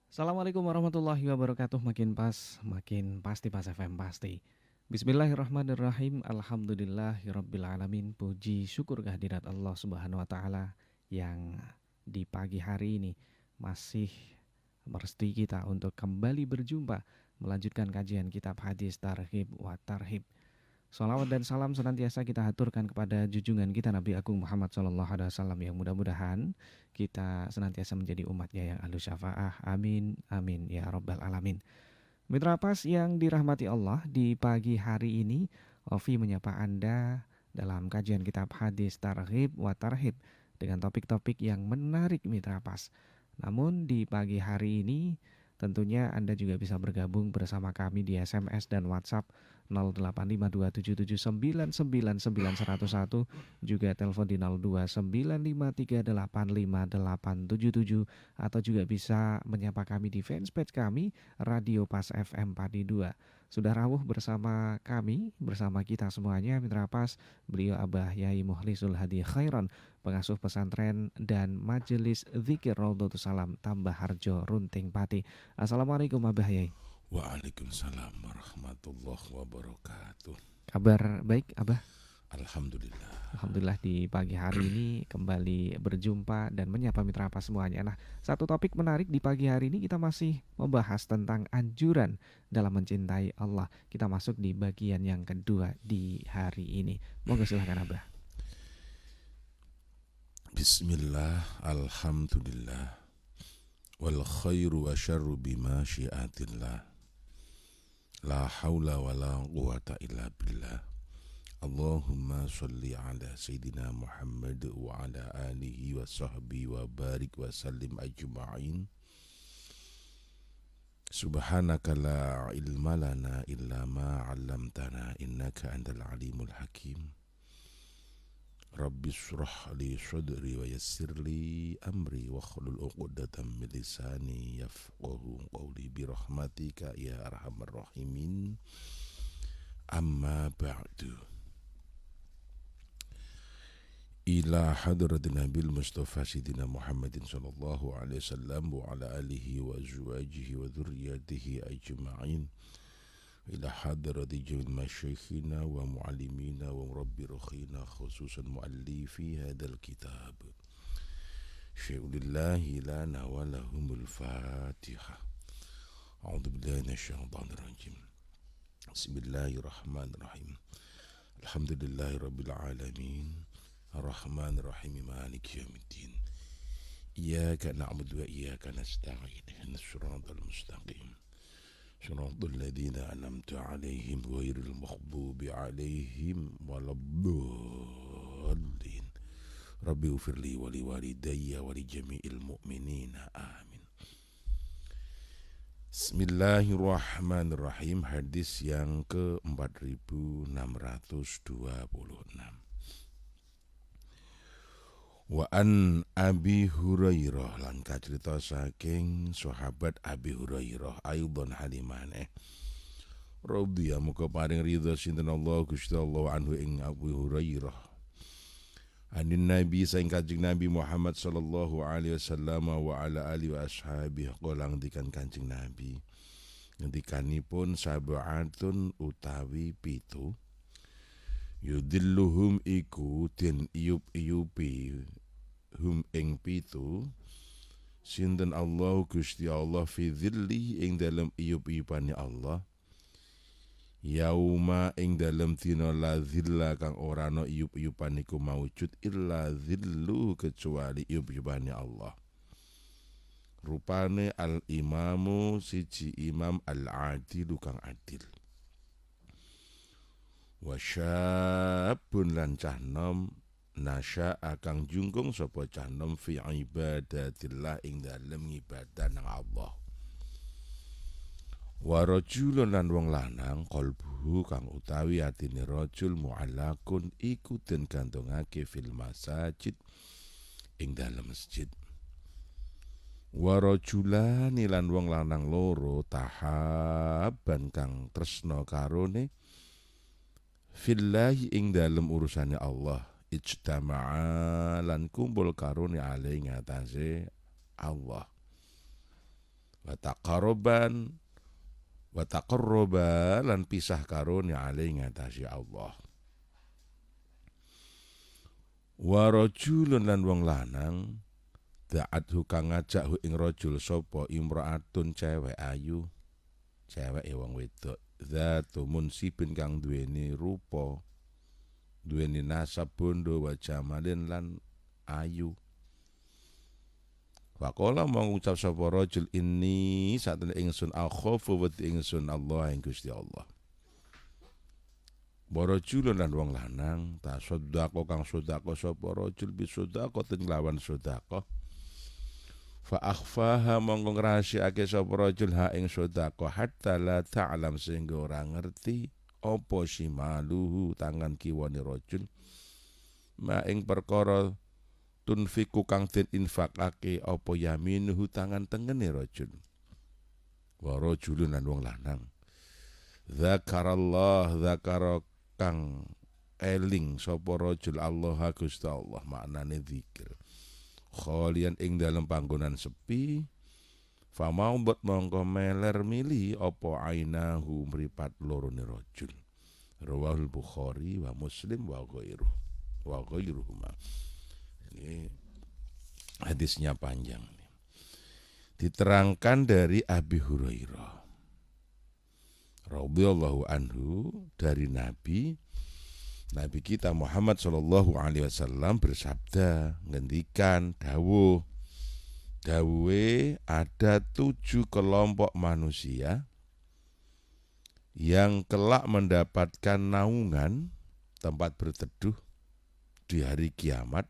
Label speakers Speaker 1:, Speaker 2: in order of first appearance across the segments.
Speaker 1: Assalamualaikum warahmatullahi wabarakatuh. Makin pas, makin pasti pas FM pasti. Bismillahirrahmanirrahim. Alhamdulillahirabbil alamin. Puji syukur kehadirat Allah Subhanahu wa taala yang di pagi hari ini masih merestui kita untuk kembali berjumpa melanjutkan kajian kitab hadis Targhib wa Tarhib. Salawat dan salam senantiasa kita haturkan kepada junjungan kita Nabi Agung Muhammad SAW yang mudah-mudahan kita senantiasa menjadi umatnya yang ahlu syafaah. Amin, amin, ya rabbal alamin. Mitra Pas yang dirahmati Allah, di pagi hari ini Ovi menyapa Anda dalam kajian kitab hadis Targhib wa Tarhib dengan topik-topik yang menarik Mitra Pas. Namun di pagi hari ini tentunya Anda juga bisa bergabung bersama kami di SMS dan WhatsApp 085277999901, juga telepon di 0295385877, atau juga bisa menyapa kami di fanspage kami Radio Pas FM Padi 2. Sudah rawuh bersama kami, bersama kita semuanya Mitra Pas, beliau Abah Yai Muhlisul Hadi Khairon, pengasuh pesantren dan majelis zikir Raudhatus Salam Tambah Harjo Runting Pati. Assalamualaikum Abah Yai.
Speaker 2: Waalaikumsalam warahmatullahi wabarakatuh.
Speaker 1: Kabar baik Abah?
Speaker 2: Alhamdulillah.
Speaker 1: Alhamdulillah di pagi hari ini kembali berjumpa dan menyapa mitra apa semuanya. Nah, satu topik menarik di pagi hari ini kita masih membahas tentang anjuran dalam mencintai Allah. Kita masuk di bagian yang kedua di hari ini. Monggo silakan Abah.
Speaker 2: Bismillah, alhamdulillah. Wal khairu wa syarru bima syiatillah. La haula wa la quwata illa billah. Allahumma salli ala Sayyidina Muhammad wa ala alihi wa sahbihi wa barik wa sallim ajma'in. Subhanaka la ilma lana illa ma 'allamtana innaka antal alimul hakim. Rabbi shrah li sadri wa yassir li amri wa khlul 'uqdatam min lisani yafqahu qawli bi rahmatika ya arhamar rahimin. Amma ba'du. Ila hadratin Nabil Mustafa Sidina Muhammadin sallallahu alaihi wasallam wa ala alihi wa azwajihi wa dhurriyyatihi ajma'in. Ila hadrati jamil masyayikhina wa muallimina wa murabbi rukhina khususan muallifi hadal kitab syai'ulillahi lana wa lahumul fatiha. A'udhu billahi minasyaitonir rajim. Bismillahirrahmanirrahim. Alhamdulillahi rabbil alamin. Ar-Rahmanir Rahim, Maliki yaumiddin. Iyyaka na'budu wa iyyaka nasta'in. Ihdinas siratal mustaqim. Shiratal ladzina an'amta 'alaihim ghairil maghdubi 'alaihim waladdallin. Rabbi ighfirli wa liwalidayya wa li jami'il mu'minina. Amin. Bismillahirrahmanirrahim. Hadis yang ke-4626. Wa an Abi Hurairah, lan kacerita saking sahabat Abi Hurairah aidon halimane radhiya muga paring ridha sinten Allah Gusti Allah anhu ing Abu Hurairah anin Nabi saing Kanjeng Nabi Muhammad sallallahu alaihi wasallam wa ala alihi wa ashabihi qala ngendikan Kanjeng Nabi ngendikanipun sab'atun utawi pitu yudilluhum iku den iyup-iyupi hum ing pitu sinten Allah Gusti Allah fi dhilli ing dalem iyup-iyupane Allah yauma ing dalem dina la dhilla kang ora ana iyup-iyupane iku maujud illa dhillu kecuali iyup-iyupane Allah. Rupane al imamu siji imam al adilu kang adil. Wasyabun lan cah nom nasya'a kang jungkung sapa cah nom fi ibadatillah ing dalem ibadah nang Allah. Wa rajulun lan wong lanang qalbuhu kang utawi atine rajul mu'allakun iku den gantungake fil masajid ing dalem masjid. Wa rajulan lan wong lanang loro tahaban kang tresna karone fillahi ing dalem urusane Allah ijtama'a lan kumpul karone ale ngatase Allah. wa taqarruban wa taqarruba lan pisah karo ni alai ngatasi Allah. Wa rajulun lan wong lanang da'athu kang ngajak hu ing rajul sapa imraatun cewek ayu, cewek wong wedok, zatu munsibin kang duweni rupa, duweni nasab bondo wa jamalin lan ayu. Faqala mengucap sapa rajul inni satene ingsun akhafu wa ingsun Allah ing Gusti Allah. Warajulun lan wong lanang tasaddaqo kang sedekah sapa rajul bi sedekah lawan sedekah. Fa akhfaha mongko ngrahasiake sapa rajul ha ing sedekah hatta la ta'lam sehingga ora ngerti apa simaluhu tangan kiwane rajul ma ing perkara tunfiku kang den infakake apa yaminuhu tangan tengene rajul. Wa rajulun lan wong lanang zakarallah zakara kang eling sapa rajul Allah Gusti Allah, maknane zikir khalian ing dalam panggonan sepi, famau bot mongko meler mili apa ainahu mripat lorone rajul. Rawahul Bukhari wa Muslim wa ghairuhuma. Ini hadisnya panjang. Diterangkan dari Abi Hurairah radhiyallahu anhu dari Nabi kita Muhammad sallallahu alaihi wasallam bersabda, ngendikan dawuhe ada 7 kelompok manusia yang kelak mendapatkan naungan tempat berteduh di hari kiamat,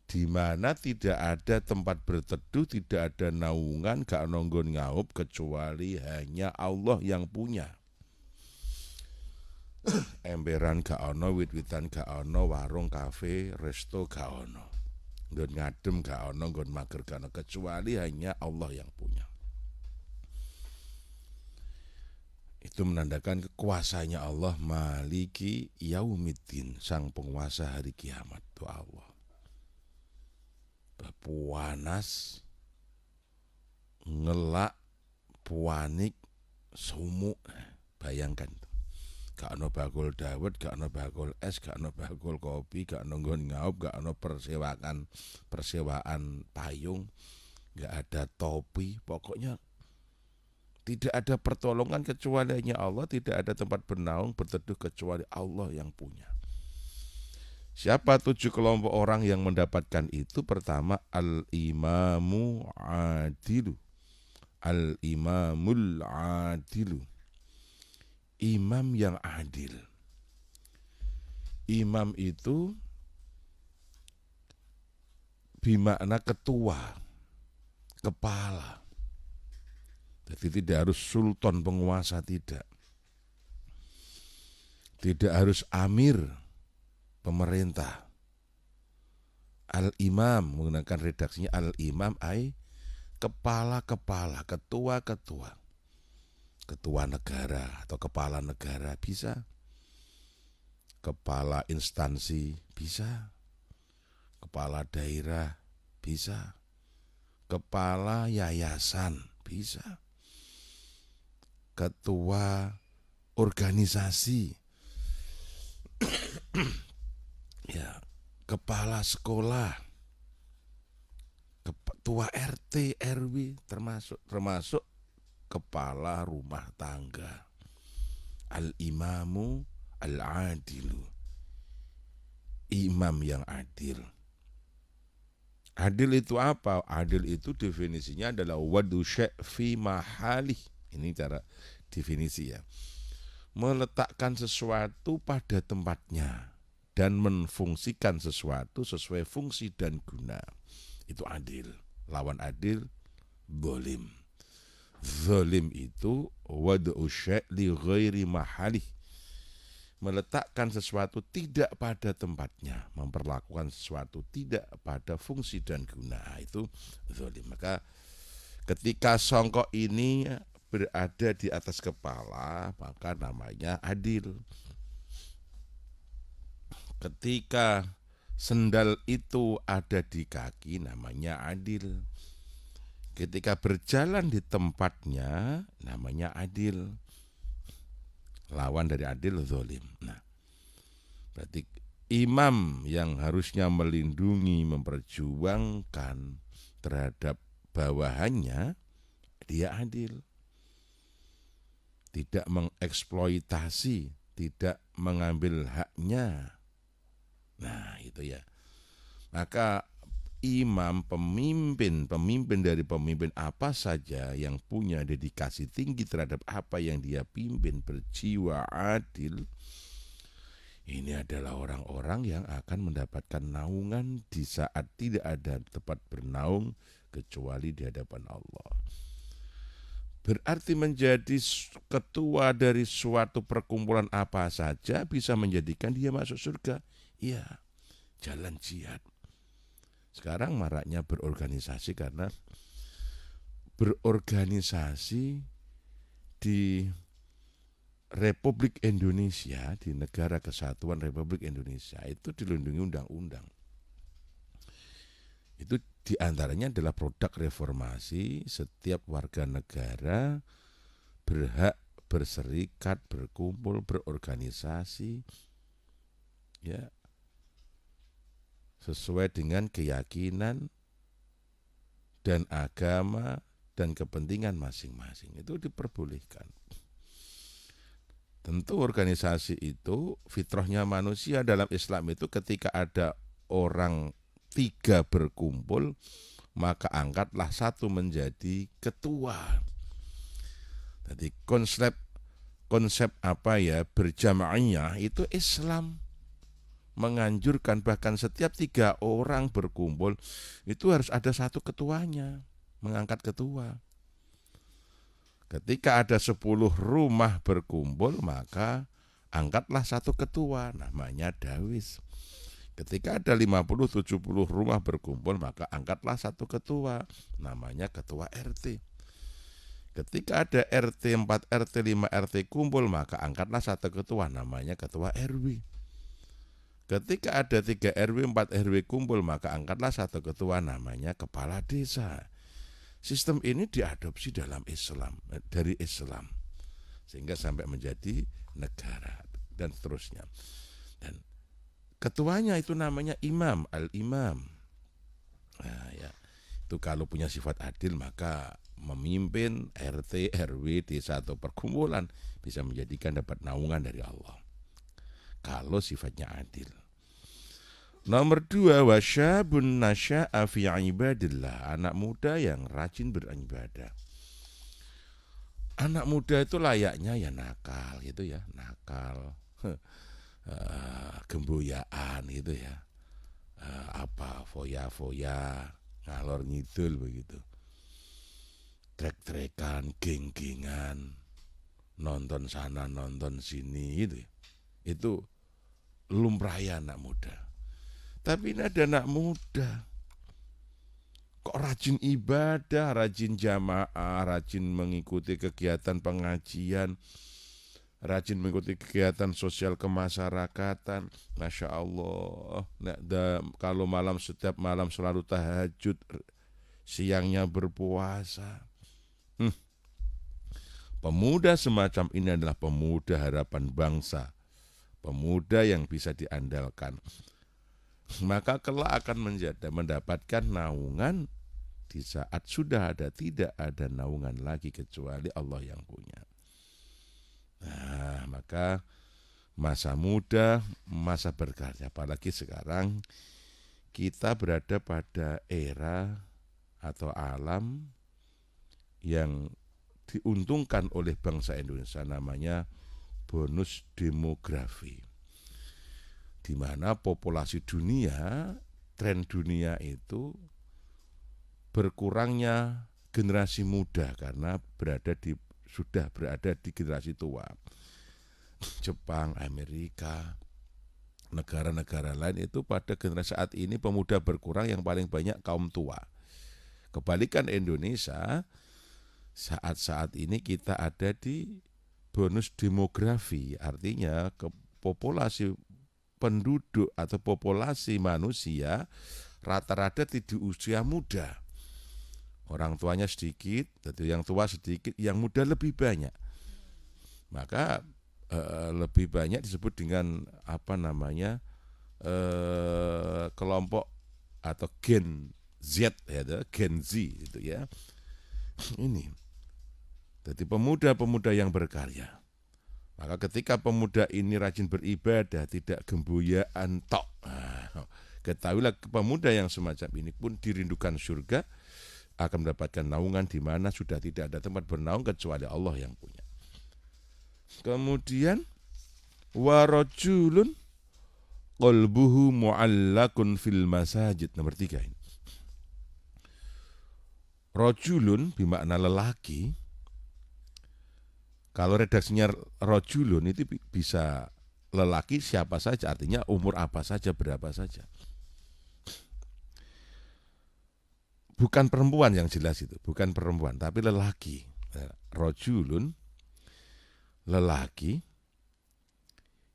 Speaker 2: di mana tidak ada tempat berteduh, tidak ada naungan, gak nonggon ngaup kecuali hanya Allah yang punya. Emberan gak ono, wit-witan gak ono, warung, kafe, resto gak ono, nggon ngadem gak ono, nggon mager gak ono, kecuali hanya Allah yang punya. Itu menandakan kekuasaanya Allah, Maliki Yaumiddin, sang penguasa hari kiamat itu Allah. Puanas, ngelak, puanik, sumuk, bayangkan. Gak ono bakul dawet, gak ono bakul es, gak ono bakul kopi, gak ono nggon ngaup, gak ono persewaan payung, gak ada topi, pokoknya tidak ada pertolongan kecuali hanya Allah, tidak ada tempat bernaung berteduh kecuali Allah yang punya. Siapa 7 kelompok orang yang mendapatkan itu? Pertama, al-imamu adilu, al-imamul adilu, imam yang adil. Imam itu bermakna ketua, kepala. Jadi tidak harus sultan penguasa, tidak. Tidak harus amir pemerintah. Al-imam menggunakan redaksinya al-imam ai kepala-kepala, ketua-ketua. Ketua negara atau kepala negara bisa, kepala instansi bisa, kepala daerah bisa, kepala yayasan bisa, ketua organisasi, ya, kepala sekolah, ketua RT RW termasuk kepala rumah tangga. Al-imamu al-adilu, imam yang adil. Adil itu apa? Adil itu definisinya adalah wadu syai' fi mahalih. Ini cara definisi ya. Meletakkan sesuatu pada tempatnya dan menfungsikan sesuatu sesuai fungsi dan guna. Itu adil. Lawan adil, zalim. Zalim itu wad'u syai' li ghairi mahalih, meletakkan sesuatu tidak pada tempatnya, memperlakukan sesuatu tidak pada fungsi dan guna, itu zalim. Maka ketika songkok ini berada di atas kepala, maka namanya adil. Ketika sendal itu ada di kaki, namanya adil. ketika berjalan di tempatnya namanya adil. Lawan dari adil zalim. Nah, berarti imam yang harusnya melindungi, memperjuangkan terhadap bawahannya, dia adil. Tidak mengeksploitasi, tidak mengambil haknya. Nah, itu ya. Maka imam, pemimpin dari pemimpin apa saja yang punya dedikasi tinggi terhadap apa yang dia pimpin, berjiwa adil, ini adalah orang-orang yang akan mendapatkan naungan di saat tidak ada tempat bernaung kecuali di hadapan Allah. Berarti menjadi ketua dari suatu perkumpulan apa saja bisa menjadikan dia masuk surga. Iya, jalan jihad. Sekarang maraknya berorganisasi karena berorganisasi di Republik Indonesia, di Negara Kesatuan Republik Indonesia itu dilindungi undang-undang. Itu diantaranya adalah produk reformasi. Setiap warga negara berhak berserikat, berkumpul, berorganisasi, ya, sesuai dengan keyakinan dan agama dan kepentingan masing-masing. Itu diperbolehkan. Tentu organisasi itu fitrahnya manusia dalam Islam itu ketika ada orang 3 berkumpul, maka angkatlah satu menjadi ketua. Jadi konsep apa ya, berjamaahnya itu Islam menganjurkan bahkan setiap 3 orang berkumpul itu harus ada satu ketuanya, mengangkat ketua. Ketika ada 10 rumah berkumpul maka angkatlah satu ketua, namanya dawis. Ketika ada 50-70 rumah berkumpul maka angkatlah satu ketua, namanya ketua RT. Ketika ada RT 4, RT 5, RT kumpul maka angkatlah satu ketua, namanya ketua RW. Ketika ada 3 RW, 4 RW kumpul maka angkatlah satu ketua, namanya kepala desa. Sistem ini diadopsi dalam Islam, dari Islam, sehingga sampai menjadi negara dan seterusnya. Dan ketuanya itu namanya imam, al-imam. Nah, ya, itu kalau punya sifat adil maka memimpin RT, RW, desa atau perkumpulan bisa menjadikan dapat naungan dari Allah. Kalau sifatnya adil. Nomor 2, wasyabun nasya'a fi ibadillah, anak muda yang rajin beribadah. Anak muda itu layaknya ya nakal gitu ya, nakal, gemboyaan gitu ya, foya-foya, ngalor ngidul begitu, trek-trekan, geng-gengan, nonton sana nonton sini gitu. Itu lumrahnya anak muda. Tapi ini ada anak muda kok rajin ibadah, rajin jamaah, rajin mengikuti kegiatan pengajian, rajin mengikuti kegiatan sosial kemasyarakatan. Masya Allah. Kalau malam, setiap malam selalu tahajud, siangnya berpuasa. Pemuda semacam ini adalah pemuda harapan bangsa, pemuda yang bisa diandalkan. Maka kelak akan mendapatkan naungan di saat sudah tidak ada naungan lagi kecuali Allah yang punya. Nah, maka masa muda, masa berkarya, apalagi sekarang kita berada pada era atau alam yang diuntungkan oleh bangsa Indonesia, namanya bonus demografi, di mana populasi dunia, tren dunia itu berkurangnya generasi muda karena sudah berada di generasi tua. Jepang, Amerika, negara-negara lain itu pada generasi saat ini pemuda berkurang, yang paling banyak kaum tua. Kebalikan Indonesia, saat-saat ini kita ada di bonus demografi, artinya populasi penduduk atau populasi manusia rata-rata di usia muda. Orang tuanya sedikit, jadi yang tua sedikit, yang muda lebih banyak. Maka lebih banyak disebut dengan kelompok atau gen Z ya, gen Z itu ya. Ini. Jadi pemuda-pemuda yang berkarya. Maka ketika pemuda ini rajin beribadah, tidak gembuyaan tok. Ketahuilah pemuda yang semacam ini pun dirindukan surga, akan mendapatkan naungan di mana sudah tidak ada tempat bernaung kecuali Allah yang punya. Kemudian warajulun qalbuhu mu'allakun fil masajid, nomor 3 ini. Rajulun bermakna lelaki. Kalau redaksinya rajulun itu bisa lelaki siapa saja, artinya umur apa saja, berapa saja. Bukan perempuan yang jelas itu, bukan perempuan, tapi lelaki. Rajulun, lelaki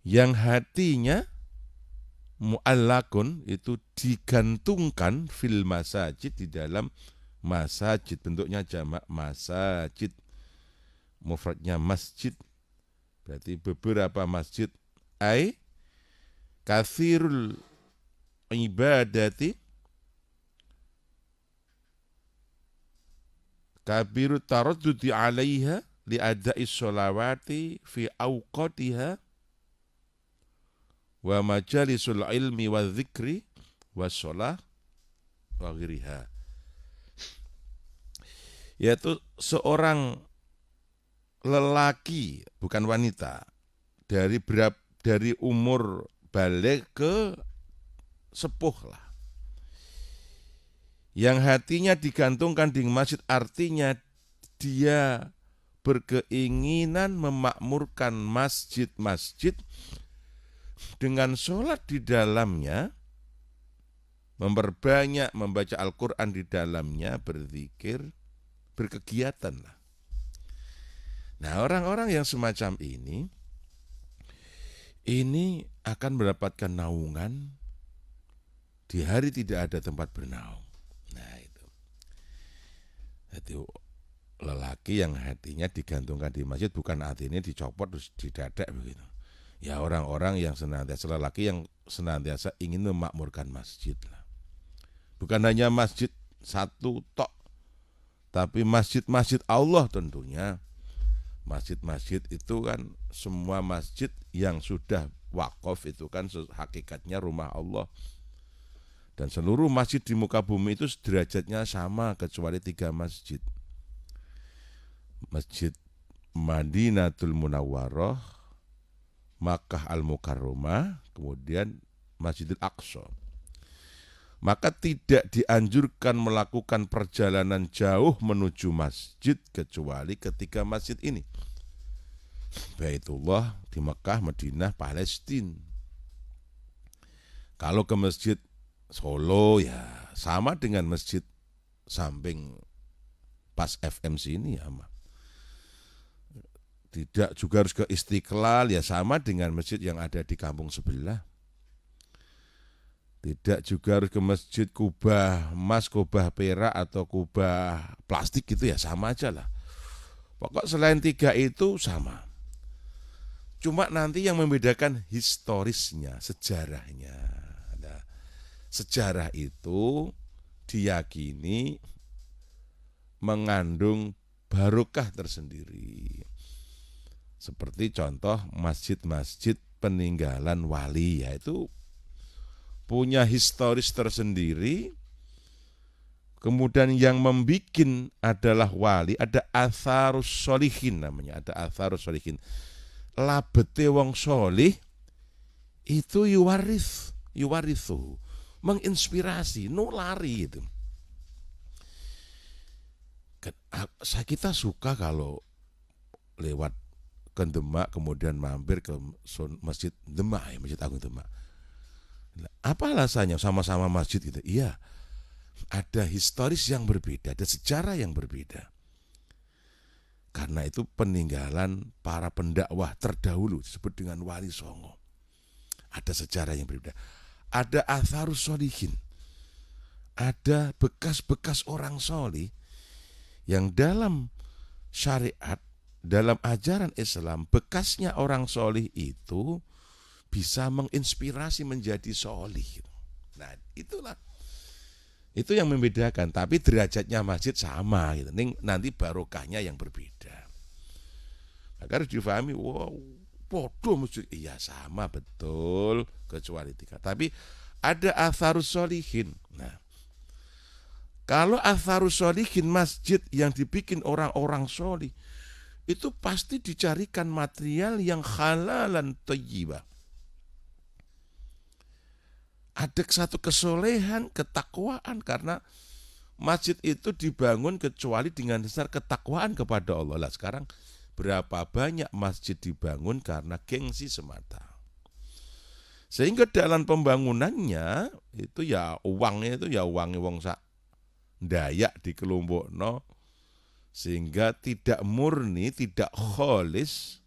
Speaker 2: yang hatinya mu'allakun, itu digantungkan fil masajid, di dalam masajid, bentuknya jamak masajid, mufradnya masjid, berarti beberapa masjid. Ai kathirul ibadati kabiru taraddudi alaiha li'adai sholawati fi awqatiha wa majalisul ilmi wa dzikri wa sholah wa ghiriha. Yaitu seorang lelaki, bukan wanita, dari umur balik ke sepuh lah, yang hatinya digantungkan di masjid, artinya dia berkeinginan memakmurkan masjid-masjid dengan sholat di dalamnya, memperbanyak membaca Al-Quran di dalamnya, berzikir, berkegiatan lah. Nah, orang-orang yang semacam ini akan mendapatkan naungan di hari tidak ada tempat bernaung. Nah itu. Jadi lelaki yang hatinya digantungkan di masjid, bukan hatinya dicopot terus didadak begitu. Ya, orang-orang yang senantiasa, lelaki yang senantiasa ingin memakmurkan masjid lah. Bukan hanya masjid satu tok, tapi masjid-masjid Allah tentunya. Masjid-masjid itu kan semua masjid yang sudah wakaf itu kan hakikatnya rumah Allah. Dan seluruh masjid di muka bumi itu derajatnya sama kecuali 3 masjid. Masjid Madinatul Munawwarah, Makkah Al-Mukarramah, kemudian Masjidil Aqsa. Maka tidak dianjurkan melakukan perjalanan jauh menuju masjid kecuali ketika masjid ini, Baitullah di Mekah, Madinah, Palestina. Kalau ke masjid Solo ya sama dengan masjid samping pas FM sini ya. Tidak juga harus ke Istiqlal, ya sama dengan masjid yang ada di kampung sebelah. Tidak juga harus ke masjid kubah emas, kubah perak, atau kubah plastik gitu, ya sama aja lah. Pokok selain 3 itu sama. Cuma nanti yang membedakan historisnya, sejarahnya. Nah, sejarah itu diyakini mengandung barokah tersendiri. Seperti contoh masjid-masjid peninggalan wali, yaitu punya historis tersendiri. Kemudian yang membikin adalah wali, ada atharus sholihin namanya, ada atharus sholihin. Labete wong sholih itu yuwarithu, menginspirasi, nulari itu. Kita suka kalau lewat ke Demak kemudian mampir ke Masjid Demak, ya, Masjid Agung Demak. Apa alasannya? Sama-sama masjid gitu. Iya, ada historis yang berbeda, ada sejarah yang berbeda. Karena itu peninggalan para pendakwah terdahulu disebut dengan wali songo. Ada sejarah yang berbeda. Ada atharus sholihin. Ada bekas-bekas orang solih yang dalam syariat, dalam ajaran Islam, bekasnya orang solih itu bisa menginspirasi menjadi solih. Nah, itu yang membedakan. Tapi derajatnya masjid sama gitu. Nanti barokahnya yang berbeda. Maka harus difahami, wow, podo masjid. Iya sama betul, kecuali 3. Tapi ada atharus solihin. Nah, kalau atharus solihin masjid yang dibikin orang-orang solih, itu pasti dicarikan material yang halalan thayyibah. Ada satu kesolehan, ketakwaan, karena masjid itu dibangun kecuali dengan dasar ketakwaan kepada Allah. Lah sekarang berapa banyak masjid dibangun karena gengsi semata. Sehingga dalam pembangunannya itu ya uangnya itu ya uangnya wong sak Dayak di kelompokno, sehingga tidak murni, tidak kholis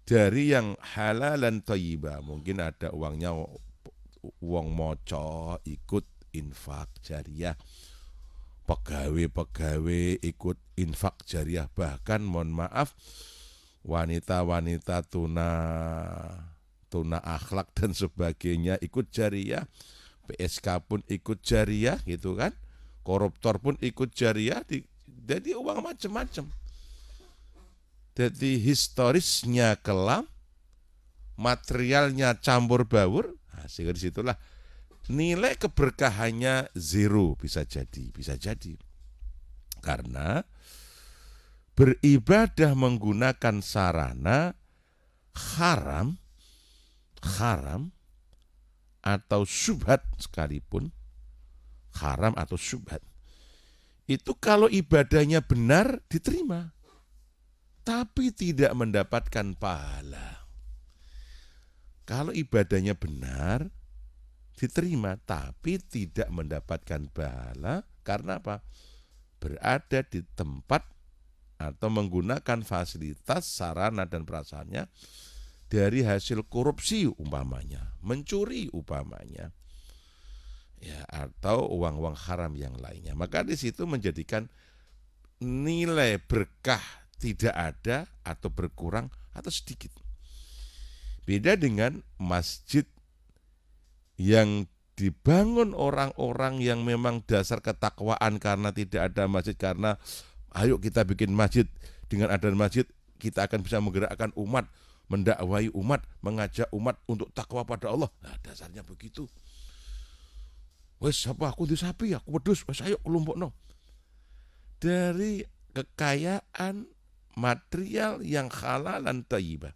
Speaker 2: dari yang halalan thayyibah. Mungkin ada uangnya wong moco ikut infak jariah, pegawai ikut infak jariah, bahkan mohon maaf wanita-wanita tuna akhlak dan sebagainya ikut jariah, PSK pun ikut jariah gitu kan, koruptor pun ikut jariah, jadi uang macam-macam. Jadi historisnya kelam, materialnya campur baur, nah, sehingga disitulah nilai keberkahannya zero bisa jadi. Karena beribadah menggunakan sarana haram atau syubhat sekalipun, haram atau syubhat, itu kalau ibadahnya benar diterima, tapi tidak mendapatkan pahala. Kalau ibadahnya benar diterima, tapi tidak mendapatkan pahala, karena apa? Berada di tempat atau menggunakan fasilitas, sarana dan perasaannya dari hasil korupsi umpamanya, mencuri umpamanya, ya, atau uang-uang haram yang lainnya. Maka di situ menjadikan nilai berkah tidak ada atau berkurang atau sedikit. Beda dengan masjid yang dibangun orang-orang yang memang dasar ketakwaan, karena tidak ada masjid, karena ayo kita bikin masjid, dengan adanya masjid kita akan bisa menggerakkan umat, mendakwai umat, mengajak umat untuk takwa pada Allah. Nah, dasarnya begitu. Wes apa aku di sapi, aku wedhus, wes ayo kelompokno. Dari kekayaan material yang halalan thayyibah,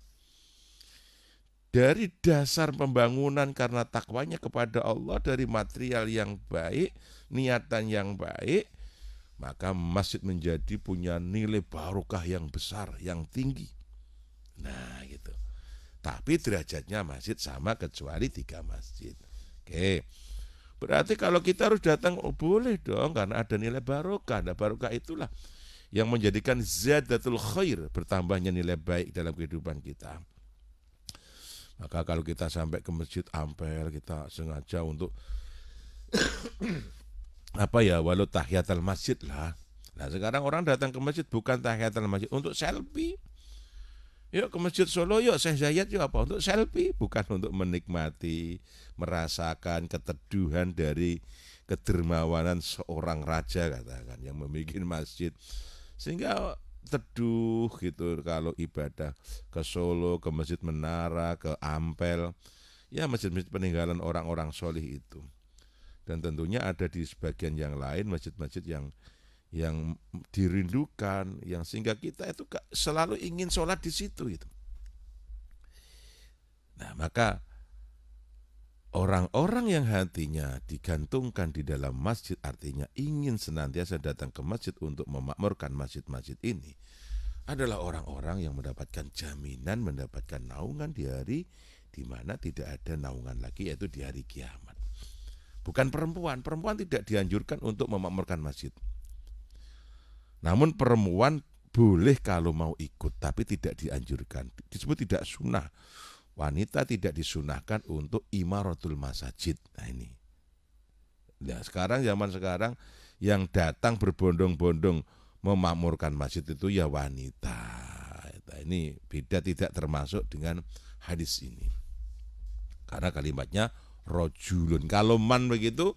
Speaker 2: dari dasar pembangunan karena takwanya kepada Allah, dari material yang baik, niatan yang baik, maka masjid menjadi punya nilai barokah yang besar, yang tinggi. Nah gitu. Tapi derajatnya masjid sama kecuali 3 masjid. Oke. Berarti kalau kita harus datang, oh boleh dong, karena ada nilai barokah. Nah barokah itulah yang menjadikan zadatul khair, bertambahnya nilai baik dalam kehidupan kita. Maka kalau kita sampai ke masjid Ampel, kita sengaja untuk walau tahiyatul masjid lah. Nah sekarang orang datang ke masjid bukan tahiyatul masjid untuk selfie. Yuk ke masjid Solo, yuk Syekh Zayed, yuk apa? Untuk selfie, bukan untuk menikmati, merasakan keteduhan dari kedermawanan seorang raja katakan yang membuat masjid. Sehingga teduh gitu kalau ibadah ke Solo, ke Masjid Menara, ke Ampel, ya masjid-masjid peninggalan orang-orang solih itu. Dan tentunya ada di sebagian yang lain masjid-masjid yang dirindukan, yang sehingga kita itu selalu ingin sholat di situ gitu. Nah maka orang-orang yang hatinya digantungkan di dalam masjid, artinya ingin senantiasa datang ke masjid untuk memakmurkan masjid-masjid ini, adalah orang-orang yang mendapatkan jaminan, mendapatkan naungan di hari di mana tidak ada naungan lagi, yaitu di hari kiamat. Bukan perempuan tidak dianjurkan untuk memakmurkan masjid. Namun perempuan boleh kalau mau ikut, tapi tidak dianjurkan. Disebut tidak sunnah. Wanita tidak disunahkan untuk imaratul masajid. Nah ini. Nah sekarang, zaman sekarang, Yang datang berbondong-bondong memakmurkan masjid itu ya wanita. Ini beda, tidak termasuk dengan hadis ini. Karena kalimatnya rojulun. Kalau man begitu,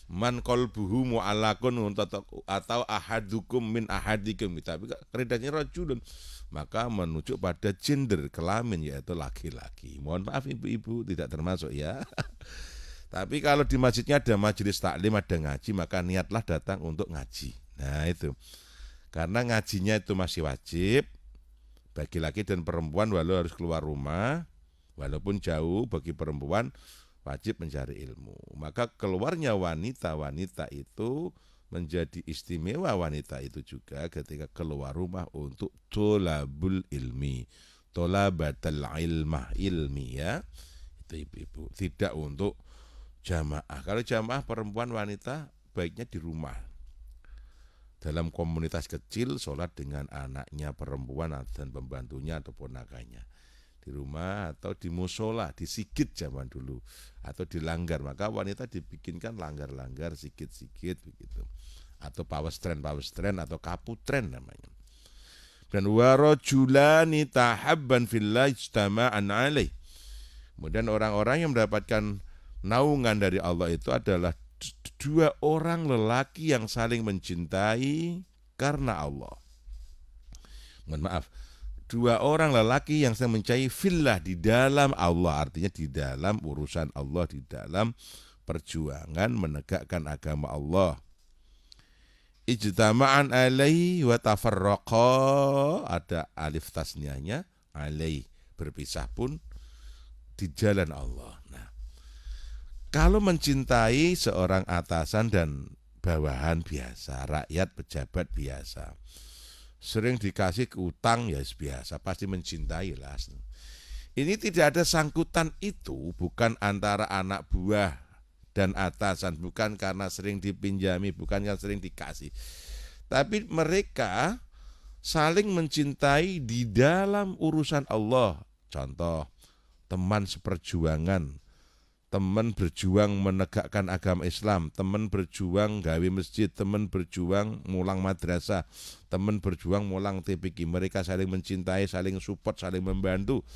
Speaker 2: man qalbuhu mu'allakun atau ahadukum min ahadikum, tapi keridanya rojulun, maka menunjuk pada gender, kelamin, yaitu laki-laki. Mohon maaf ibu-ibu, tidak termasuk ya. Tapi kalau di masjidnya ada majelis taklim, ada ngaji, maka niatlah datang untuk ngaji. Nah itu, karena ngajinya itu masih wajib bagi laki dan perempuan, walau harus keluar rumah, walaupun jauh, bagi perempuan wajib mencari ilmu. Maka keluarnya wanita-wanita itu menjadi istimewa, wanita itu juga ketika keluar rumah untuk tolabul ilmi, tolabatul ilmah, ilmi ya. Itu ibu-ibu, tidak untuk jamaah. Kalau jamaah perempuan wanita baiknya di rumah. Dalam komunitas kecil sholat dengan anaknya perempuan dan pembantunya atau ponakannya. Di rumah atau di musola, disigit zaman dulu, atau dilanggar, maka wanita dibikinkan langgar-langgar sikit-sikit begitu, atau pawestren atau kaputren namanya. Dan warajulani tahabban fillah ijtama'an alaih. Kemudian orang-orang yang mendapatkan naungan dari Allah itu adalah dua orang lelaki yang saling mencintai karena Allah. Mohon maaf, dua orang lelaki yang saling mencintai fillah, di dalam Allah, artinya di dalam urusan Allah, di dalam perjuangan menegakkan agama Allah. Ijtama'an alaihi wa tafarraqa, ada alif tasniahnya, alaihi, berpisah pun di jalan Allah. Nah, kalau mencintai seorang atasan dan bawahan biasa, rakyat pejabat biasa, sering dikasih ke utang ya biasa, pasti mencintai lah. Ini tidak ada sangkutan itu, bukan antara anak buah dan atasan, bukan karena sering dipinjami, bukan karena sering dikasih, tapi mereka saling mencintai di dalam urusan Allah. Contoh, teman seperjuangan, teman berjuang menegakkan agama Islam, teman berjuang gawe masjid, teman berjuang mulang madrasah, teman berjuang mulang TPQ. Mereka saling mencintai, saling support, saling membantu.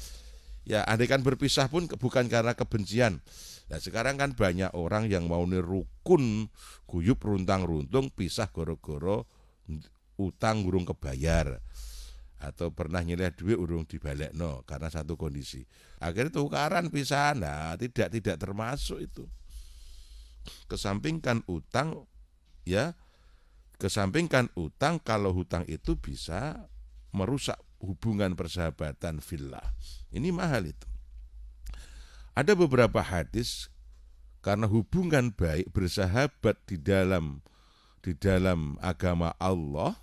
Speaker 2: Ya, andaikan berpisah pun bukan karena kebencian. Nah, sekarang kan banyak orang yang mau rukun, guyub runtang-runtung, pisah goro-goro utang gurung kebayar, atau pernah nyileh duit urung dibalekno karena satu kondisi. Akhirnya tukaran pisahan. Nah, tidak termasuk itu. Kesampingkan utang ya, kesampingkan utang kalau hutang itu bisa merusak hubungan persahabatan fillah. Ini mahal itu. Ada beberapa hadis karena hubungan baik bersahabat di dalam agama Allah,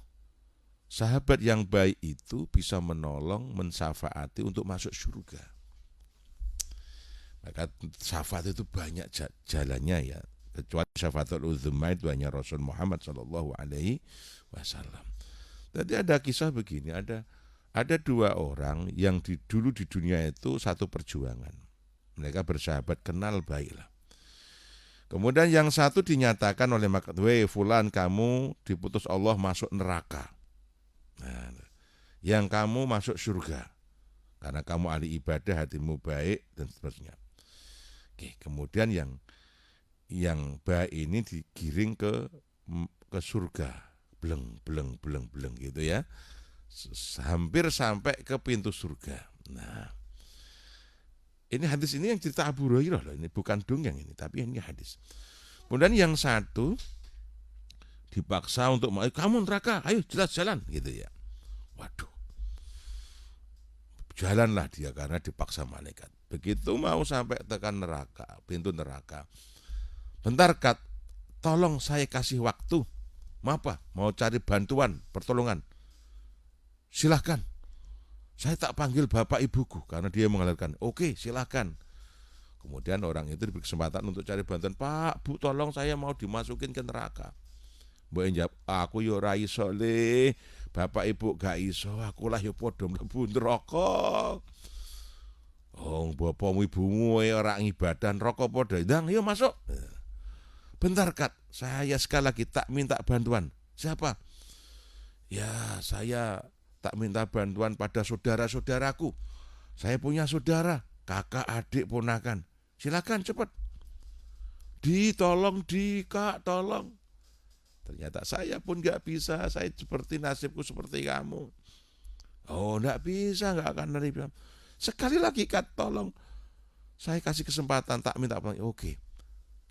Speaker 2: sahabat yang baik itu bisa menolong, mensyafaati untuk masuk surga. Maka syafaat itu banyak jalannya ya. Kecuali syafaatul uzma itu hanya Rasul Muhammad SAW. Tadi ada kisah begini, ada dua orang yang dulu di dunia itu satu perjuangan. Mereka bersahabat, kenal baiklah. Kemudian yang satu dinyatakan oleh malaikat, "Weh fulan, kamu diputus Allah masuk neraka. Nah, yang kamu masuk surga karena kamu ahli ibadah, hatimu baik dan seterusnya." Oke, kemudian yang baik ini digiring ke surga, bleng gitu ya, hampir sampai ke pintu surga. Nah, ini hadis ini yang cerita Abu Hurairah loh, ini bukan dongeng ini, tapi ini hadis. Kemudian yang satu dipaksa untuk kamu neraka, ayo jelas jalan gitu ya. Waduh, jalanlah dia karena dipaksa malaikat. Begitu mau sampai tekan neraka, pintu neraka, bentar Kat, tolong saya kasih waktu. Mau apa? Mau cari bantuan, pertolongan. Silahkan. Saya tak panggil bapak ibuku karena dia mengalarkan. Oke, silahkan. Kemudian orang itu diberi kesempatan untuk cari bantuan. Pak, Bu, tolong saya mau dimasukin ke neraka. Mbak jawab, aku yo ra iso le. Bapak ibu gak iso, aku lah yo padha mlebu neraka. Oh, bapakmu ibumu ora ngibadah neraka padha. Ndang, yo masuk. bentar Kak, saya sekali lagi tak minta bantuan. Siapa? Ya, saya tak minta bantuan pada saudara-saudaraku. Saya punya saudara, kakak, adik, ponakan. Silakan cepat. Ditolong, Kak, tolong. Ternyata saya pun gak bisa, saya seperti nasibku seperti kamu. Oh, gak bisa, gak akan nerima. Sekali lagi Kak, tolong. Saya kasih kesempatan, tak minta apa. Oke,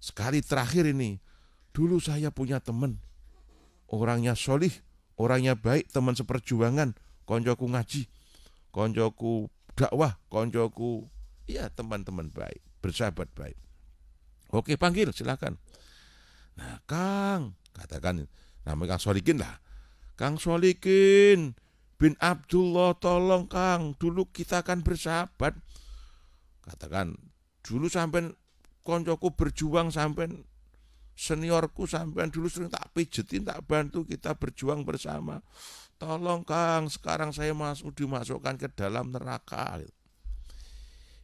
Speaker 2: sekali terakhir ini. Dulu saya punya teman, orangnya solih, orangnya baik, teman seperjuangan, koncoku ngaji, koncoku dakwah, koncoku, ya teman-teman baik, bersahabat baik. Oke, panggil, silakan. Nah, Kang, katakan, namanya Kang Solikin lah. Kang Solikin bin Abdullah, tolong Kang, dulu kita kan bersahabat. Katakan, dulu sampean koncoku berjuang, sampean seniorku, sampean dulu sering tak pijetin, tak bantu, kita berjuang bersama. Tolong Kang, sekarang saya dimasukkan ke dalam neraka.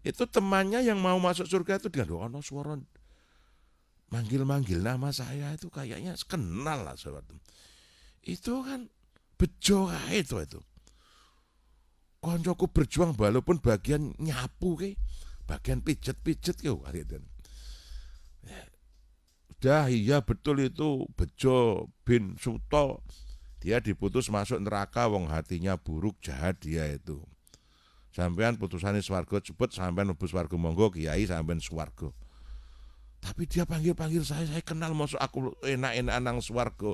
Speaker 2: Itu temannya yang mau masuk surga itu dia, ono suara manggil-manggil nama saya, itu kayaknya kenal lah sahabat. Itu kan bejo itu. Koncoku berjuang walaupun bagian nyapu ke, bagian pijet-pijet ke. Udah, iya betul itu Bejo bin Suto. Dia diputus masuk neraka, wong hatinya buruk, jahat dia itu. Sampean putusannya swarga cepet, sampean lebus swarga monggo, kiai sampean swarga. Tapi dia panggil-panggil saya kenal, masuk aku enak-enak nang swarga.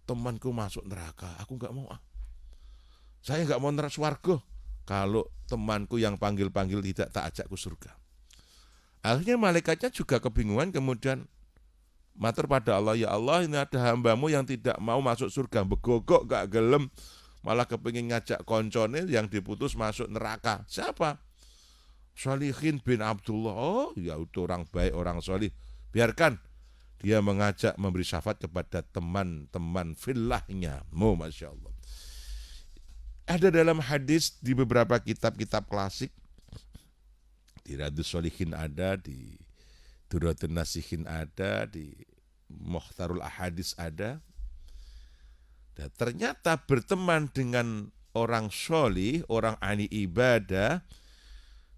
Speaker 2: Temanku masuk neraka, aku gak mau. Saya gak mau neraka swarga kalau temanku yang panggil-panggil tidak tak ajak ke surga. Akhirnya malaikatnya juga kebingungan, kemudian matur pada Allah, ya Allah, ini ada hambamu yang tidak mau masuk surga, begogok gak gelem, malah kepingin ngajak koncone yang diputus masuk neraka. Siapa? Solihin bin Abdullah. Oh ya, itu orang baik, orang solih. Biarkan dia mengajak, memberi syafaat kepada teman-teman filahnya. Masya Allah. Ada dalam hadis di beberapa kitab-kitab klasik, di Riyadhus Shalihin ada, di Durratun Nasihin ada, di Mukhtarul Ahadits ada. Dan ternyata berteman dengan orang sholih, orang ahli ibadah,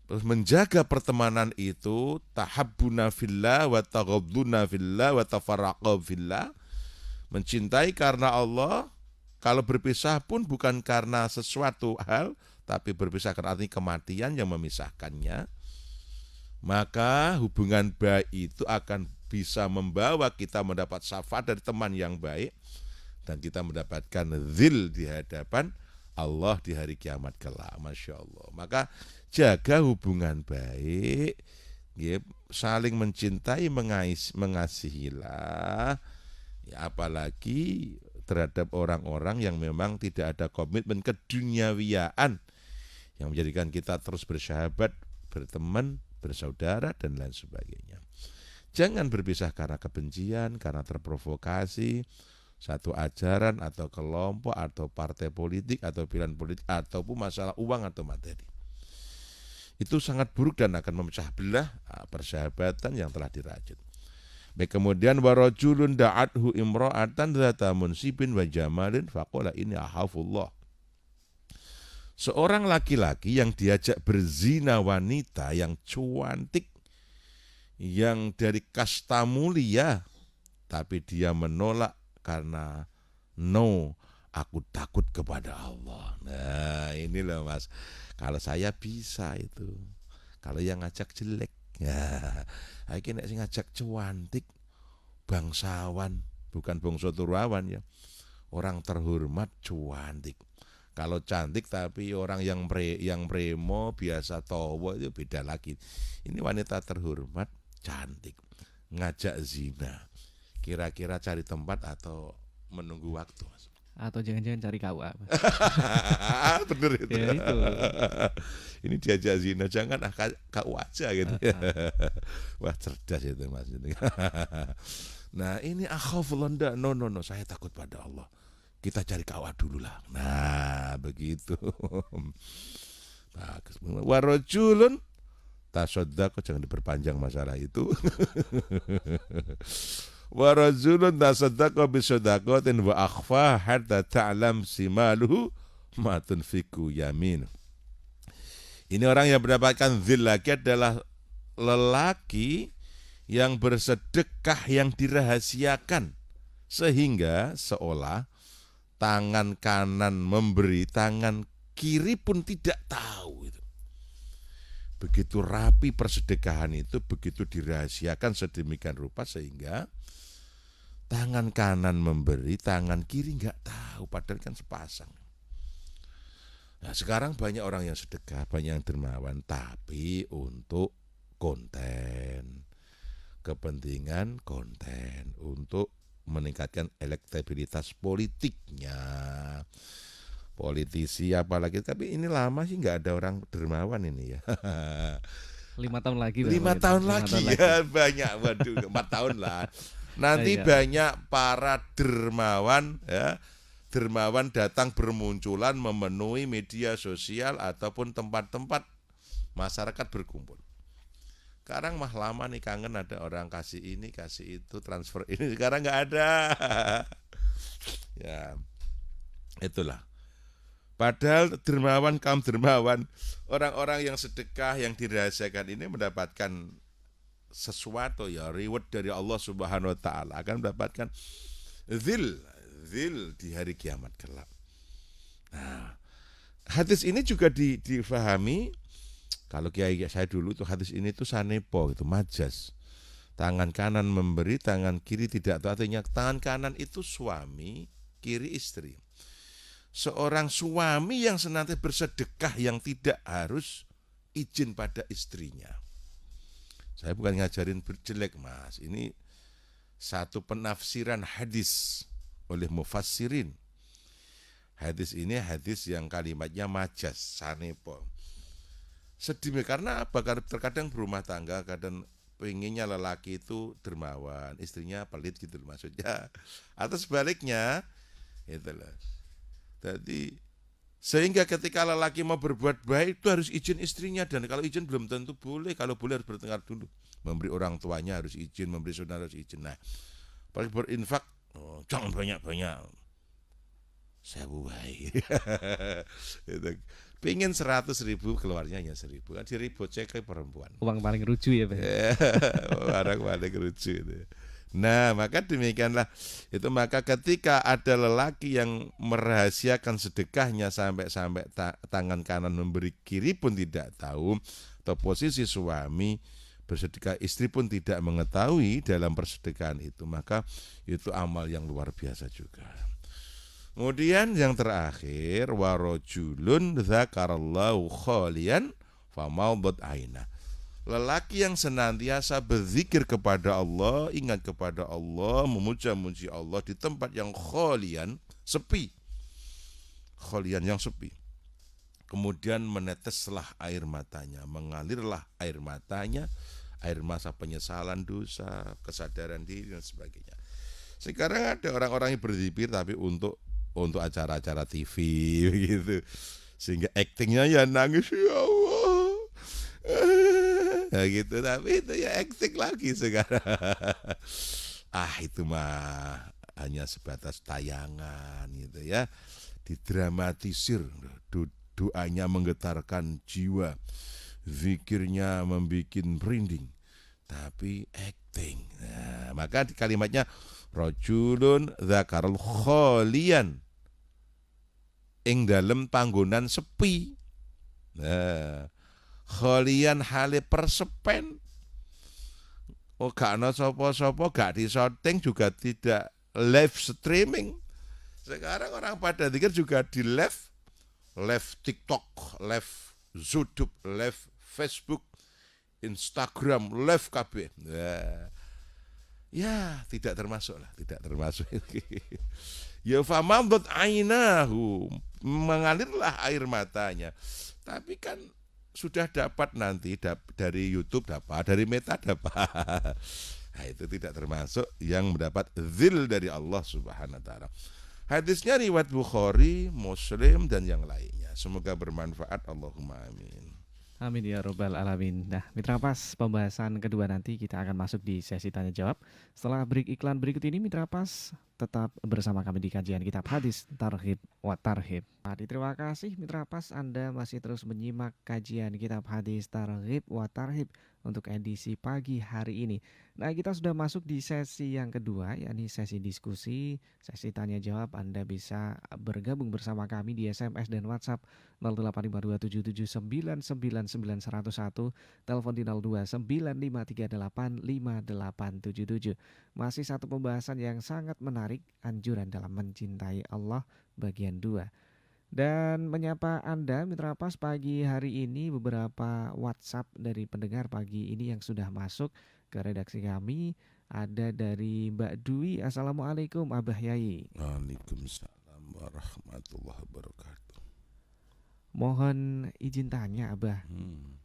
Speaker 2: terus menjaga pertemanan itu, tahabbuna fillah wa taghabduna fillah wa tafarraqa fillah, mencintai karena Allah. Kalau berpisah pun bukan karena sesuatu hal, tapi berpisah karena arti kematian yang memisahkannya. Maka hubungan baik itu akan bisa membawa kita mendapat syafaat dari teman yang baik, dan kita mendapatkan dzil di hadapan Allah di hari kiamat kelak. Masya Allah. Maka jaga hubungan baik, saling mencintai, mengasihilah, ya, apalagi terhadap orang-orang yang memang tidak ada komitmen keduniawiaan yang menjadikan kita terus bersahabat, berteman, bersaudara, dan lain sebagainya. Jangan berpisah karena kebencian, karena terprovokasi satu ajaran atau kelompok atau partai politik atau pilihan politik ataupun masalah uang atau materi. Itu sangat buruk dan akan memecah belah persahabatan yang telah dirajut. Baik, kemudian warajulun da'athu imra'atan dzata munsibin wa jamalin faqala inni akhafullah. Seorang laki-laki yang diajak berzina wanita yang cantik, yang dari kasta mulia, tapi dia menolak karena aku takut kepada Allah. Nah, ini loh Mas, kalau saya bisa itu. Kalau yang ngajak jelek, ya, iki nek sing ngajak cantik, bangsawan, bukan bangsa turawan ya. Orang terhormat cantik. Kalau cantik tapi orang yang premo biasa towo itu beda lagi. Ini wanita terhormat, cantik, ngajak zina. Kira-kira cari tempat atau menunggu waktu, Mas?
Speaker 1: Atau jangan-jangan cari KUA, Mas?
Speaker 2: Bener itu.
Speaker 1: Ya, itu.
Speaker 2: Ini diajak zina, jangan KUA aja gitu. Wah, cerdas itu Mas. Nah, ini akhafullah, no, saya takut pada Allah. Kita cari KUA dulu lah. Nah, begitu. Warajulun tasaddaq, jangan diperpanjang masalah itu. Wa rajulun tasaddaqa bi shadaqatin wa akhfa hatta ta'lam simaluhu ma tunfiqu yamin. Ini orang yang mendapatkan dzil lagi adalah lelaki yang bersedekah yang dirahasiakan sehingga seolah tangan kanan memberi, tangan kiri pun tidak tahu itu. Begitu rapi persedekahan itu, begitu dirahasiakan sedemikian rupa sehingga tangan kanan memberi, tangan kiri nggak tahu, padahal kan sepasang. Nah sekarang banyak orang yang sedekah, banyak yang dermawan, tapi untuk konten, kepentingan konten, untuk meningkatkan elektabilitas politiknya. Politisi apalagi, tapi ini lama sih nggak ada orang dermawan ini ya.
Speaker 1: 5 tahun lagi.
Speaker 2: 5 tahun lagi ya banyak, waduh 4 tahun lah. Nanti banyak para dermawan ya, dermawan datang bermunculan memenuhi media sosial ataupun tempat-tempat masyarakat berkumpul. Sekarang mah lama nih kangen ada orang kasih ini, kasih itu, transfer ini, sekarang nggak ada. Ya, itulah. Padahal dermawan, kaum dermawan, orang-orang yang sedekah, yang dirahasiakan ini mendapatkan sesuatu ya, reward dari Allah Subhanahu wa taala, akan mendapatkan zil di hari kiamat kelak. Nah, hadis ini juga difahami, kalau kiai saya dulu tuh hadis ini tuh sanepo, itu majas. Tangan kanan memberi, tangan kiri tidak tahu. Artinya tangan kanan itu suami, kiri istri. Seorang suami yang senantiasa bersedekah yang tidak harus izin pada istrinya. Saya bukan ngajarin berjelek mas, ini satu penafsiran hadis oleh mufassirin. Hadis ini hadis yang kalimatnya majas, sanepo. Sedemikian karena apa? Karena terkadang berumah tangga, kadang pengennya lelaki itu dermawan, istrinya pelit gitu maksudnya. Atau sebaliknya, itulah. Jadi sehingga ketika lelaki mau berbuat baik itu harus izin istrinya, dan kalau izin belum tentu boleh, kalau boleh harus bertengkar dulu. Memberi orang tuanya harus izin, memberi saudara harus izin. Nah, paling berinfak jangan banyak-banyak. Saya buai. Pengen 100.000 keluarnya hanya 1.000, kan diribut cek perempuan.
Speaker 1: Uang paling lucu ya Pak.
Speaker 2: Orang paling lucu itu. Nah maka demikianlah itu, maka ketika ada lelaki yang merahasiakan sedekahnya sampai tangan kanan memberi, kiri pun tidak tahu, atau posisi suami bersedekah, istri pun tidak mengetahui dalam persedekahan itu, maka itu amal yang luar biasa juga. Kemudian yang terakhir, warajulun dzakarallahu khalian famaudat aina. Lelaki yang senantiasa berzikir kepada Allah, ingat kepada Allah, memuja-muji Allah di tempat yang khalian, sepi. Khalian yang sepi. Kemudian meneteslah air matanya, mengalirlah air matanya, air mata penyesalan dosa, kesadaran diri dan sebagainya. Sekarang ada orang-orang yang berzikir tapi untuk acara-acara TV begitu. Sehingga aktingnya ya nangis, ya Allah. Nah gitu, tapi itu ya acting lagi sekarang. Itu mah hanya sebatas tayangan gitu ya, didramatisir, doanya menggetarkan jiwa, zikirnya membuat merinding, tapi acting. Nah, maka kalimatnya rajulun dzakarul khalian ing dalem panggonan sepi. Nah, khalian hale persepen. Gak ana sapa-sapa, gak di syuting, juga tidak live streaming. Sekarang orang pada zikir juga di live TikTok, live YouTube, live Facebook, Instagram, live KB. Ya, tidak termasuk lah, tidak termasuk. Ya famamdut ainahu, mengalirlah air matanya. Tapi kan sudah dapat nanti dari YouTube dapat, dari Meta dapat. Nah, itu tidak termasuk yang mendapat zil dari Allah Subhanahu wa taala. Hadisnya riwayat Bukhari, Muslim dan yang lainnya. Semoga bermanfaat, Allahumma amin.
Speaker 1: Amin ya robbal alamin. Nah, Mitra Pas, pembahasan kedua nanti kita akan masuk di sesi tanya jawab. Setelah break iklan berikut ini, Mitra Pas tetap bersama kami di kajian kitab hadis Tarhib wa Tarhib. Terima kasih Mitra Pas, Anda masih terus menyimak kajian kitab hadis Tarhib wa Tarhib untuk edisi pagi hari ini. Nah, kita sudah masuk di sesi yang kedua, yakni sesi diskusi, sesi tanya jawab. Anda bisa bergabung bersama kami di SMS dan WhatsApp 085277999101, telepon di 0295385877. Masih satu pembahasan yang sangat menarik, anjuran dalam mencintai Allah bagian 2. Dan menyapa Anda Mitra Pas pagi hari ini, beberapa WhatsApp dari pendengar pagi ini yang sudah masuk ke redaksi kami. Ada dari Mbak Dwi, Assalamualaikum Abah Yai.
Speaker 2: Waalaikumsalam warahmatullahi wabarakatuh.
Speaker 1: Mohon izin tanya Abah,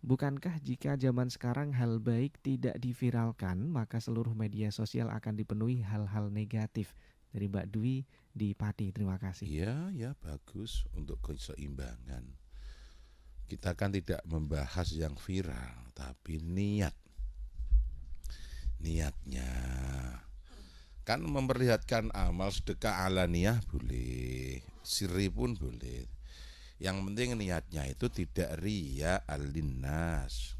Speaker 1: bukankah jika zaman sekarang hal baik tidak diviralkan, maka seluruh media sosial akan dipenuhi hal-hal negatif? Dari Mbak Dwi di Pati, terima kasih.
Speaker 2: Ya bagus untuk keseimbangan. Kita kan tidak membahas yang viral, tapi niatnya. Kan memperlihatkan amal sedekah alaniyah boleh, sirri pun boleh. Yang penting niatnya itu tidak riya al-linnas.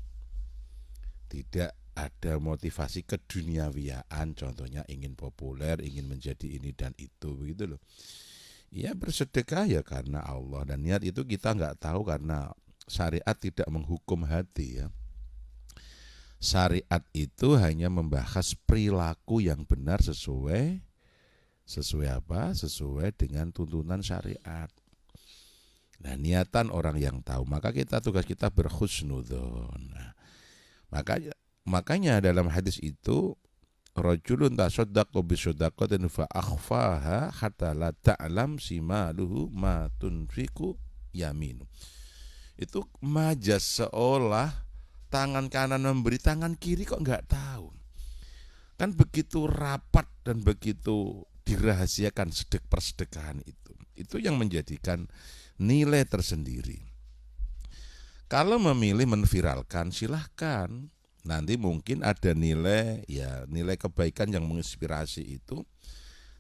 Speaker 2: Tidak ada motivasi keduniawiaan, contohnya ingin populer, ingin menjadi ini dan itu, begitu loh. Ya bersedekah ya karena Allah, dan niat itu kita nggak tahu karena syariat tidak menghukum hati ya. Syariat itu hanya membahas perilaku yang benar sesuai apa? Sesuai dengan tuntunan syariat. Nah, niatan orang yang tahu, maka tugas kita berhusnudzon. Nah, makanya dalam hadis itu rajulun tasaddaqu bi shadaqatin fa akhfaha hatta la ta'lam simaluhu ma tunfiqu yaminu. Itu majas seolah tangan kanan memberi, tangan kiri kok enggak tahu. Kan begitu rapat dan begitu dirahasiakan persedekahan itu. Itu yang menjadikan nilai tersendiri. Kalau memilih menviralkan silahkan, nanti mungkin ada nilai kebaikan yang menginspirasi itu,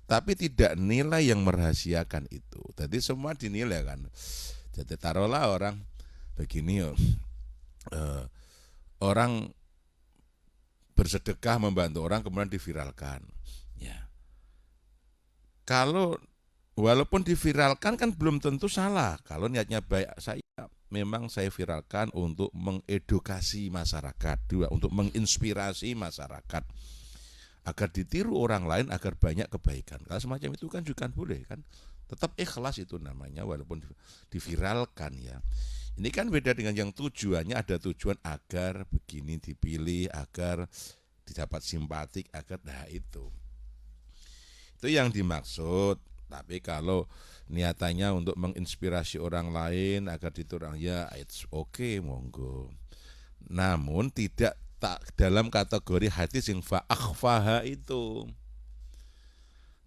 Speaker 2: tapi tidak nilai yang merahasiakan itu. Jadi semua dinilai kan. Jadi taruhlah orang begini, orang bersedekah membantu orang kemudian diviralkan. Ya, kalau walaupun diviralkan kan belum tentu salah. Kalau niatnya baik, saya viralkan untuk mengedukasi masyarakat, untuk menginspirasi masyarakat agar ditiru orang lain, agar banyak kebaikan. Kalau semacam itu kan juga boleh kan. Tetap ikhlas itu namanya walaupun diviralkan ya. Ini kan beda dengan yang tujuannya, ada tujuan agar begini dipilih, agar didapat simpatik, agar itu yang dimaksud. Tapi kalau niatannya untuk menginspirasi orang lain agar diturang, ya it's okay, monggo. Namun tidak dalam kategori hadis yang fa'akhfaha itu.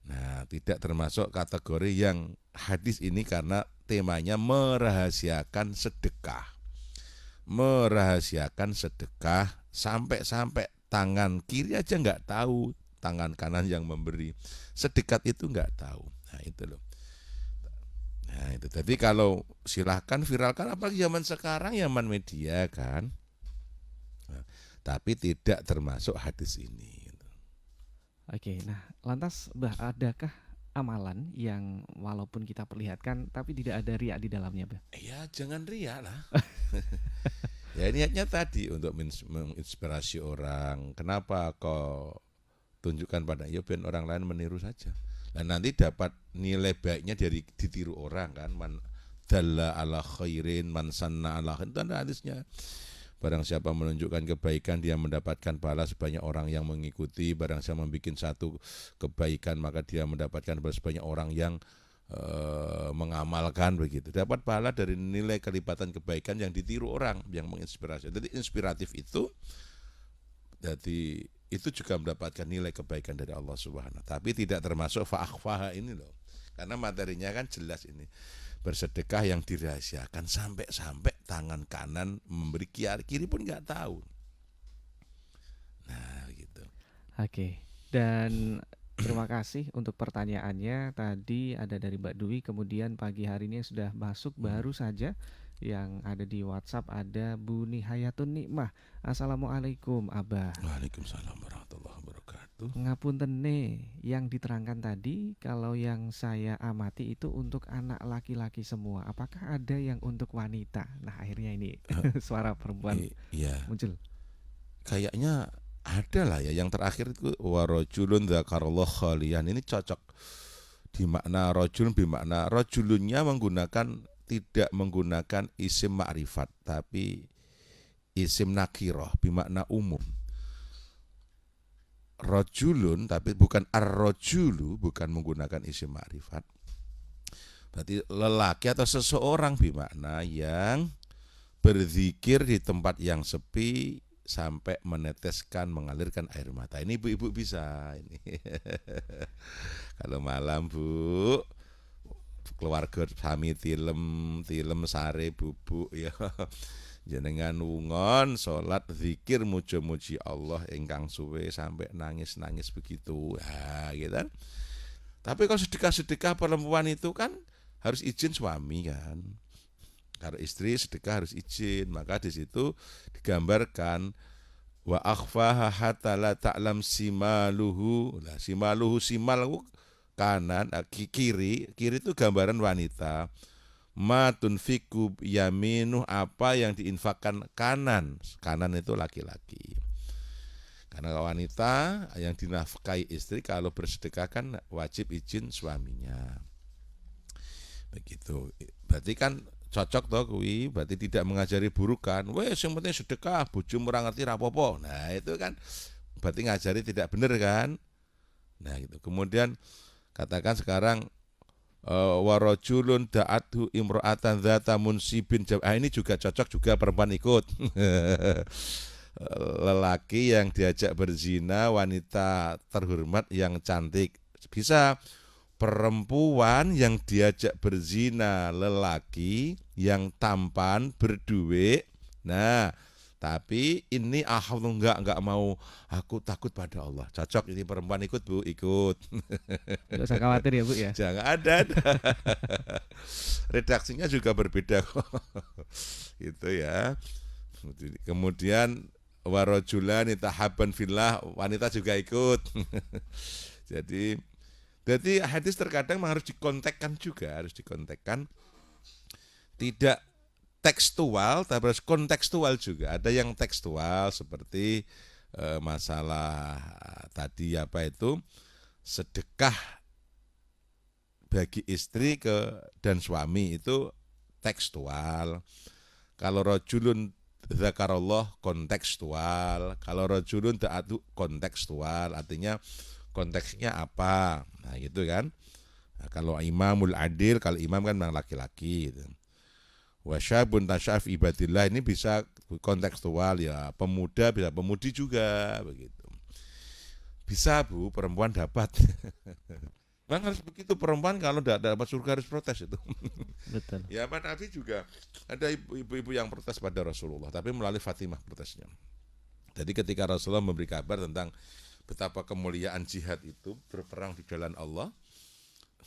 Speaker 2: Nah, tidak termasuk kategori yang hadis ini karena temanya merahasiakan sedekah. Merahasiakan sedekah sampai tangan kiri aja enggak tahu, tangan kanan yang memberi. Sedekat itu enggak tahu. Nah, itu loh. Nah, itu. Jadi kalau silahkan viralkan, apalagi zaman sekarang, zaman media kan. Nah, tapi tidak termasuk hadis ini.
Speaker 1: Oke, nah lantas Mbah, adakah amalan yang walaupun kita perlihatkan tapi tidak ada riak di dalamnya, Mbah?
Speaker 2: Ya jangan riak lah. Ya niatnya tadi untuk menginspirasi orang. Kenapa kok tunjukkan pada biar orang lain meniru saja. Dan nanti dapat nilai baiknya dari ditiru orang kan. Man dalla ala khairin man sanna ala khairin, itu ada hadisnya. Barang siapa menunjukkan kebaikan, dia mendapatkan pahala sebanyak orang yang mengikuti. Barang siapa membuat satu kebaikan, maka dia mendapatkan pahala sebanyak orang yang mengamalkan, begitu. Dapat pahala dari nilai kelipatan kebaikan yang ditiru orang, yang menginspirasi. Jadi inspiratif itu, jadi itu juga mendapatkan nilai kebaikan dari Allah Subhanahu. Tapi tidak termasuk fa'akhfaha ini loh. Karena materinya kan jelas ini. bersedekah yang dirahasiakan sampai tangan kanan memberi, kiri pun nggak tahu. Nah gitu.
Speaker 1: Oke. Dan terima kasih untuk pertanyaannya. Tadi ada dari Mbak Dwi, kemudian pagi hari ini sudah masuk baru saja yang ada di WhatsApp ada Bu Nihayatun Nikmah. Assalamualaikum Abah.
Speaker 2: Waalaikumsalam warahmatullahi wabarakatuh.
Speaker 1: Ngapunten nih, yang diterangkan tadi kalau yang saya amati itu untuk anak laki-laki semua. Apakah ada yang untuk wanita? Nah, akhirnya ini suara perempuan
Speaker 2: Iya,
Speaker 1: muncul.
Speaker 2: kayaknya ada lah ya. Yang terakhir itu warajulun dzakarallah khalian, ini cocok di makna rajul, bermakna rajulunnya tidak menggunakan isim ma'rifat tapi isim nakirah bimakna umum. Rajulun tapi bukan ar-rajulu, bukan menggunakan isim ma'rifat. Berarti lelaki atau seseorang bimakna yang berzikir di tempat yang sepi sampai mengalirkan air mata. Ini ibu-ibu bisa ini. Kalau malam Bu, keluarga sami tilem sare bubuk ya. Jenengan wungon salat zikir muji-muji Allah ingkang suwe sampai nangis-nangis begitu. Ya, gitu kan. Tapi kalau sedekah-sedekah perempuan itu kan harus izin suami kan. Kalau istri sedekah harus izin, maka di situ digambarkan wa akhfaha hatta la ta'lam simaluhu. Nah, simaluhu, simal kanan, kiri itu gambaran wanita. Ma tunfiku yaminu, apa yang diinfakkan kanan itu laki-laki. Karena wanita yang dinafkahi istri kalau bersedekah kan wajib izin suaminya. Begitu. Berarti kan cocok toh kuwi, berarti tidak mengajari burukan. Wes yang penting sedekah, bojomu ora ngerti ra apa-apa. Nah, itu kan berarti ngajari tidak benar kan? Nah, gitu. Kemudian katakan sekarang warajulun da'athu imra'atan dzata munsibin. Ini juga cocok juga, perempuan ikut. Lelaki yang diajak berzina wanita terhormat yang cantik. Bisa perempuan yang diajak berzina lelaki yang tampan berduit. Nah, tapi ini enggak mau, aku takut pada Allah. Cocok ini perempuan ikut Bu, ikut.
Speaker 1: Enggak usah khawatir ya Bu ya.
Speaker 2: Jangan ada. Redaksinya juga berbeda kok. Gitu ya. Kemudian warajulani tahabban fillah, wanita juga ikut. Jadi hadis terkadang harus dikontekkan juga, tidak tekstual tapi harus kontekstual juga. Ada yang tekstual seperti masalah tadi apa itu, sedekah bagi istri dan suami itu tekstual. Kalau rajulun dzakarallah kontekstual, kalau rajulun da'atu kontekstual, artinya konteksnya apa. Nah, gitu kan. Nah, kalau imamul adil, kalau imam kan memang laki-laki gitu. Wasyabun tasyaf ibadillah, ini bisa kontekstual ya, pemuda bisa pemudi juga begitu. Bisa Bu, perempuan dapat. Bang harus begitu, perempuan kalau tidak dapat surga harus protes itu.
Speaker 1: Betul.
Speaker 2: Ya, Pak Nabi juga ada ibu-ibu yang protes pada Rasulullah, tapi melalui Fatimah protesnya. Jadi ketika Rasulullah memberi kabar tentang betapa kemuliaan jihad itu, berperang di jalan Allah,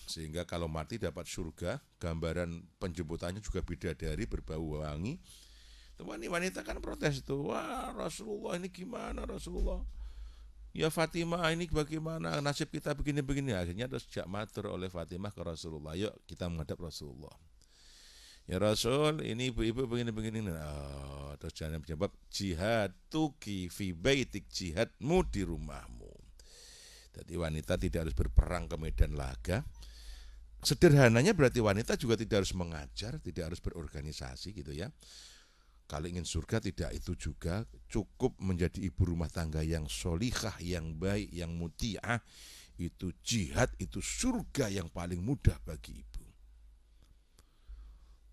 Speaker 2: sehingga kalau mati dapat surga, gambaran penjemputannya juga bidadari berbau wangi. Wanita kan protes itu, wah Rasulullah ini gimana Rasulullah? Ya Fatimah ini bagaimana, nasib kita begini-begini. Akhirnya terus jak matur oleh Fatimah ke Rasulullah, yuk kita menghadap Rasulullah. Ya Rasul, ini ibu-ibu begini-begini. Terus jangan menjawab, jihad tuki fi baitik, jihadmu di rumahmu. Jadi wanita tidak harus berperang ke medan laga. Sederhananya berarti wanita juga tidak harus mengajar, tidak harus berorganisasi gitu ya. Kalau ingin surga tidak itu juga, cukup menjadi ibu rumah tangga yang solihah, yang baik, yang muti'ah. Itu jihad, itu surga yang paling mudah bagi ibu.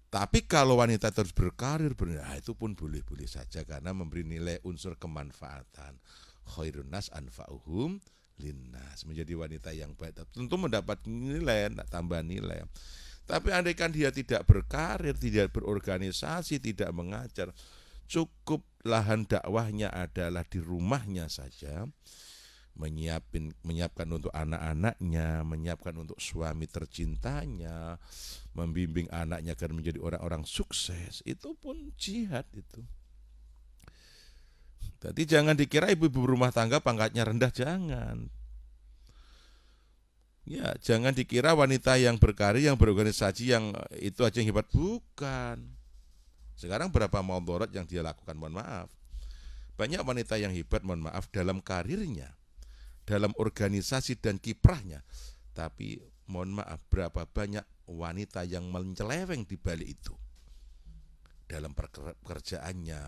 Speaker 2: Tapi kalau wanita terus berkarir, itu pun boleh-boleh saja karena memberi nilai unsur kemanfaatan. Khairun nas anfa'uhum linnas, menjadi wanita yang baik tentu mendapat nilai, tambah nilai. Tapi andaikan dia tidak berkarir, tidak berorganisasi, tidak mengajar, cukup lahan dakwahnya adalah di rumahnya saja, menyiapkan untuk anak-anaknya, menyiapkan untuk suami tercintanya, membimbing anaknya agar menjadi orang-orang sukses, itu pun jihad itu. Jadi jangan dikira ibu-ibu rumah tangga pangkatnya rendah, jangan. Ya, jangan dikira wanita yang berkarir, yang berorganisasi, yang itu aja yang hebat, bukan. Sekarang berapa maudharat yang dia lakukan, mohon maaf. Banyak wanita yang hebat, mohon maaf, dalam karirnya, dalam organisasi dan kiprahnya. Tapi mohon maaf, berapa banyak wanita yang menyeleweng di balik itu. Dalam pekerjaannya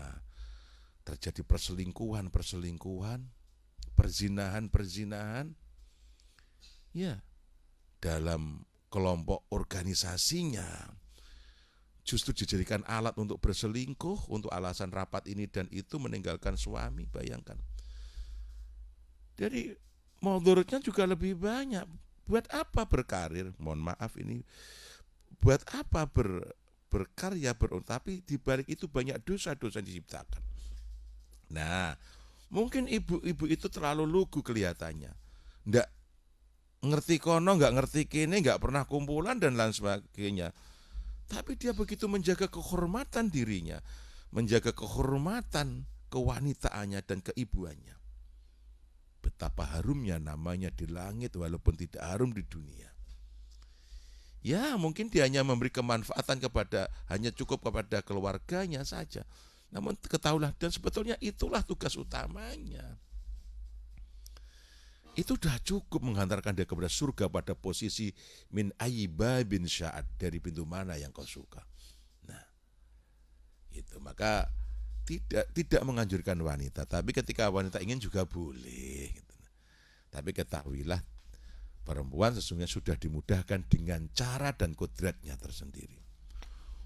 Speaker 2: terjadi perselingkuhan, perzinahan. Ya, dalam kelompok organisasinya justru dijadikan alat untuk berselingkuh, untuk alasan rapat ini dan itu, meninggalkan suami, bayangkan. Jadi maudharatnya juga lebih banyak. Buat apa berkarir? Mohon maaf ini. Buat apa berkarya, tapi di balik itu banyak dosa-dosa yang diciptakan. Nah, mungkin ibu-ibu itu terlalu lugu kelihatannya. Nggak ngerti kono, nggak ngerti kini, nggak pernah kumpulan dan lain sebagainya. Tapi dia begitu menjaga kehormatan dirinya, menjaga kehormatan kewanitaannya dan keibuannya. Betapa harumnya namanya di langit walaupun tidak harum di dunia. Ya, mungkin dia hanya memberi kemanfaatan hanya cukup kepada keluarganya saja. Namun ketahuilah, dan sebetulnya itulah tugas utamanya. Itu sudah cukup menghantarkan dia kepada surga pada posisi min ayyiba bin sya'ad, dari pintu mana yang kau suka. Nah, itu maka tidak menganjurkan wanita, tapi ketika wanita ingin juga boleh. Gitu. Tapi ketahuilah, perempuan sesungguhnya sudah dimudahkan dengan cara dan kodratnya tersendiri.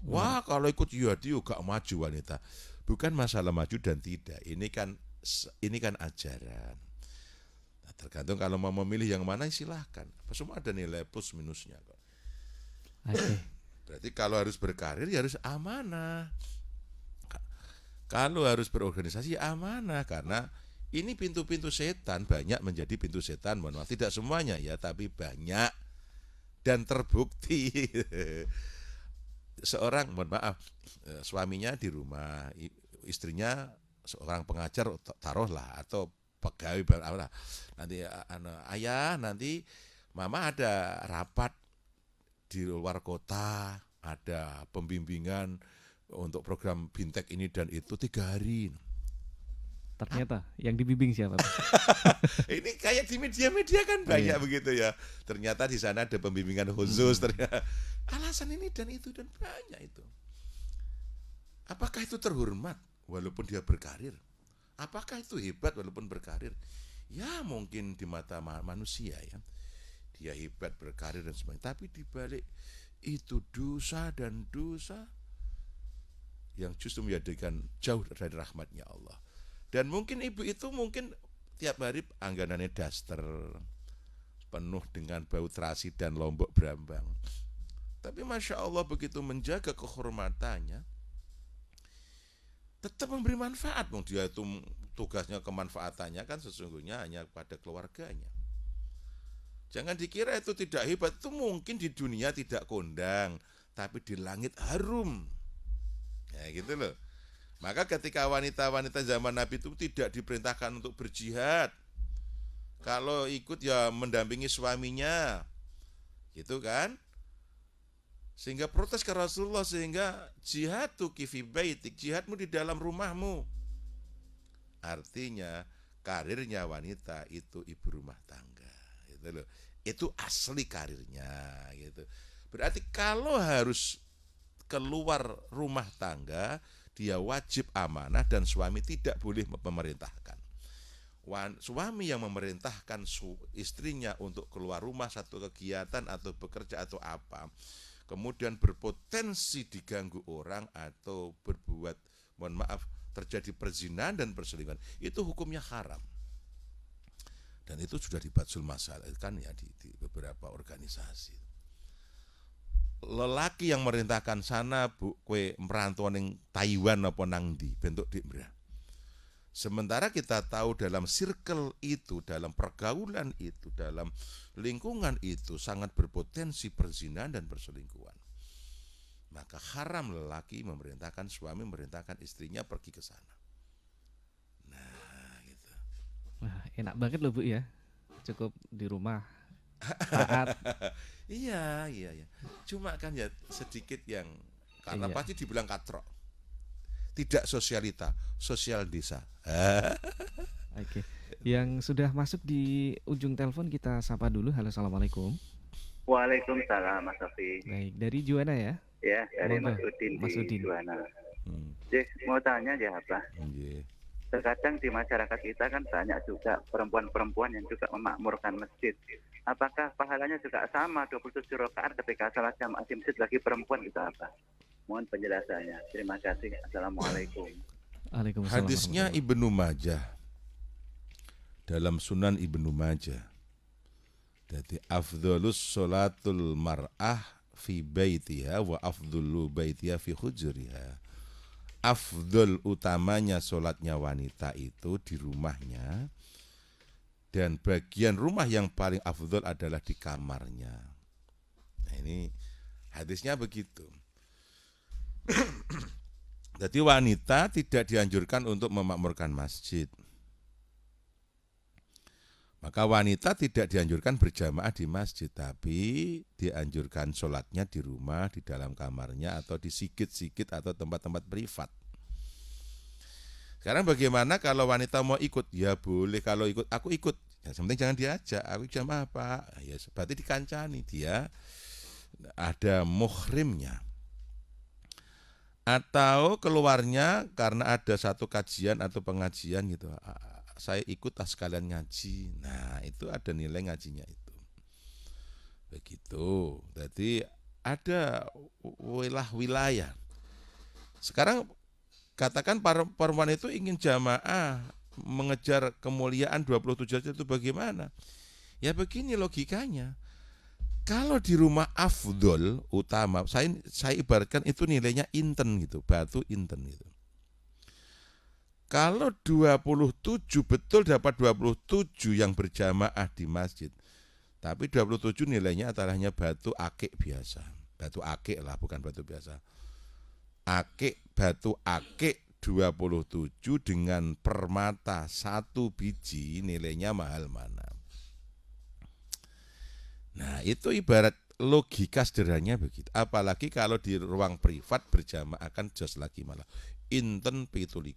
Speaker 2: Wah, kalau ikut jihad gak maju wanita. Bukan masalah maju dan tidak. Ini kan ajaran. Nah, tergantung kalau mau memilih yang mana silahkan. Semua ada nilai plus minusnya kok.
Speaker 1: Oke.
Speaker 2: Berarti kalau harus berkarir ya harus amanah. Kalau harus berorganisasi amanah, karena ini pintu-pintu setan banyak menjadi pintu setan. Mohon maaf, tidak semuanya ya, tapi banyak dan terbukti. Seorang, mohon maaf, suaminya di rumah, istrinya seorang pengajar, taruhlah, atau pegawai, nanti ayah, nanti mama ada rapat di luar kota, ada pembimbingan untuk program Bintek ini dan itu 3 hari.
Speaker 1: Ternyata yang dibimbing siapa?
Speaker 2: Ini kayak di media-media kan banyak begitu ya. Ternyata di sana ada pembimbingan khusus, ternyata alasan ini dan itu dan banyak itu. Apakah itu terhormat walaupun dia berkarir? Apakah itu hebat walaupun berkarir? Ya mungkin di mata manusia ya, dia hebat berkarir dan sebagainya. Tapi di balik itu dosa dan dosa yang justru menjadikan jauh dari rahmatnya Allah. Dan mungkin ibu itu mungkin tiap hari angganannya daster, penuh dengan bau terasi dan lombok berambang. Tapi Masya Allah begitu menjaga kehormatannya, tetap memberi manfaat. Dia itu tugasnya, kemanfaatannya kan sesungguhnya hanya pada keluarganya. Jangan dikira itu tidak hebat. Itu mungkin di dunia tidak kondang, tapi di langit harum. Ya gitu loh. Maka ketika wanita-wanita zaman Nabi itu tidak diperintahkan untuk berjihad. Kalau ikut ya mendampingi suaminya, gitu kan? Sehingga protes ke Rasulullah, sehingga jihadtuki fi baitik, jihadmu di dalam rumahmu. Artinya karirnya wanita itu ibu rumah tangga, gitu loh. Itu asli karirnya, gitu. Berarti kalau harus keluar rumah tangga, dia wajib amanah dan suami tidak boleh memerintahkan. Suami yang memerintahkan istrinya untuk keluar rumah satu kegiatan atau bekerja atau apa, kemudian berpotensi diganggu orang atau berbuat, mohon maaf, terjadi perzinahan dan perselingkuhan, itu hukumnya haram. Dan itu sudah dibatsul masalah kan ya di beberapa organisasi. lelaki yang merintahkan sana bu kue merantau ning Taiwan apa nang ndi bentuk dik mrah. Sementara kita tahu dalam circle itu, dalam pergaulan itu, dalam lingkungan itu sangat berpotensi perzinahan dan perselingkuhan. Maka haram lelaki memerintahkan suami memerintahkan istrinya pergi ke sana. Nah, gitu.
Speaker 1: Wah, enak banget loh Bu ya. Cukup di rumah taat.
Speaker 2: Iya. Cuma kan ya sedikit yang karena
Speaker 1: Iya.
Speaker 2: pasti dibilang katrok. Tidak sosialita, sosial desa.
Speaker 1: Oke. Yang sudah masuk di ujung telepon kita sapa dulu. Halo, assalamualaikum.
Speaker 3: Waalaikumsalam Mas Sofi.
Speaker 1: Baik, dari Juwana ya.
Speaker 3: Ya, dari
Speaker 1: Monggo,
Speaker 3: Mas Udin
Speaker 1: Mas
Speaker 3: di
Speaker 1: Udin.
Speaker 3: Juwana.
Speaker 2: Hmm,
Speaker 3: Jadi mau tanya ya apa?
Speaker 2: nggih.
Speaker 3: Terkadang di masyarakat kita kan banyak juga perempuan-perempuan yang juga memakmurkan masjid. Apakah pahalanya juga sama 27 rakaat ketika salat jamaah di masjid lagi perempuan itu apa? Mohon penjelasannya. Terima kasih. Assalamualaikum.
Speaker 1: Waalaikumsalam.
Speaker 2: Hadisnya
Speaker 1: warahmatullahi.
Speaker 2: Ibnu Majah. Dalam Sunan Ibnu Majah. Jadi afdhalus sholatul mar'ah fi baitiha wa afdhulu baitiha fi hujriha. Afdhal utamanya sholatnya wanita itu di rumahnya. Dan bagian rumah yang paling afdhal adalah di kamarnya. Nah ini hadisnya begitu. Jadi wanita tidak dianjurkan untuk memakmurkan masjid. Maka wanita tidak dianjurkan berjamaah di masjid, tapi dianjurkan sholatnya di rumah, di dalam kamarnya, atau di sikit-sikit atau tempat-tempat privat. Sekarang bagaimana kalau wanita mau ikut? Ya boleh kalau ikut, aku ikut. Ya, sementing jangan diajak, aku jamaah apa? Ya berarti dikancani, dia ada muhrimnya. Atau keluarnya karena ada satu kajian atau pengajian gitu. Saya ikut sekalian ngaji. Nah, itu ada nilai ngajinya itu. Begitu. Jadi ada wilayah. Sekarang katakan perempuan itu ingin jamaah mengejar kemuliaan 27 derajat itu bagaimana? Ya begini logikanya. Kalau di rumah afdol utama, saya ibaratkan itu nilainya inten gitu, batu inten gitu. Kalau 27 betul dapat 27 yang berjamaah di masjid. Tapi 27 nilainya hanya batu akik biasa. Batu akik lah, bukan batu biasa. Akik, batu akik 27 dengan permata 1 biji nilainya mahal mana. Nah itu ibarat logika sederhananya begitu. Apalagi kalau di ruang privat berjamaah kan jos lagi malah. Inten 17.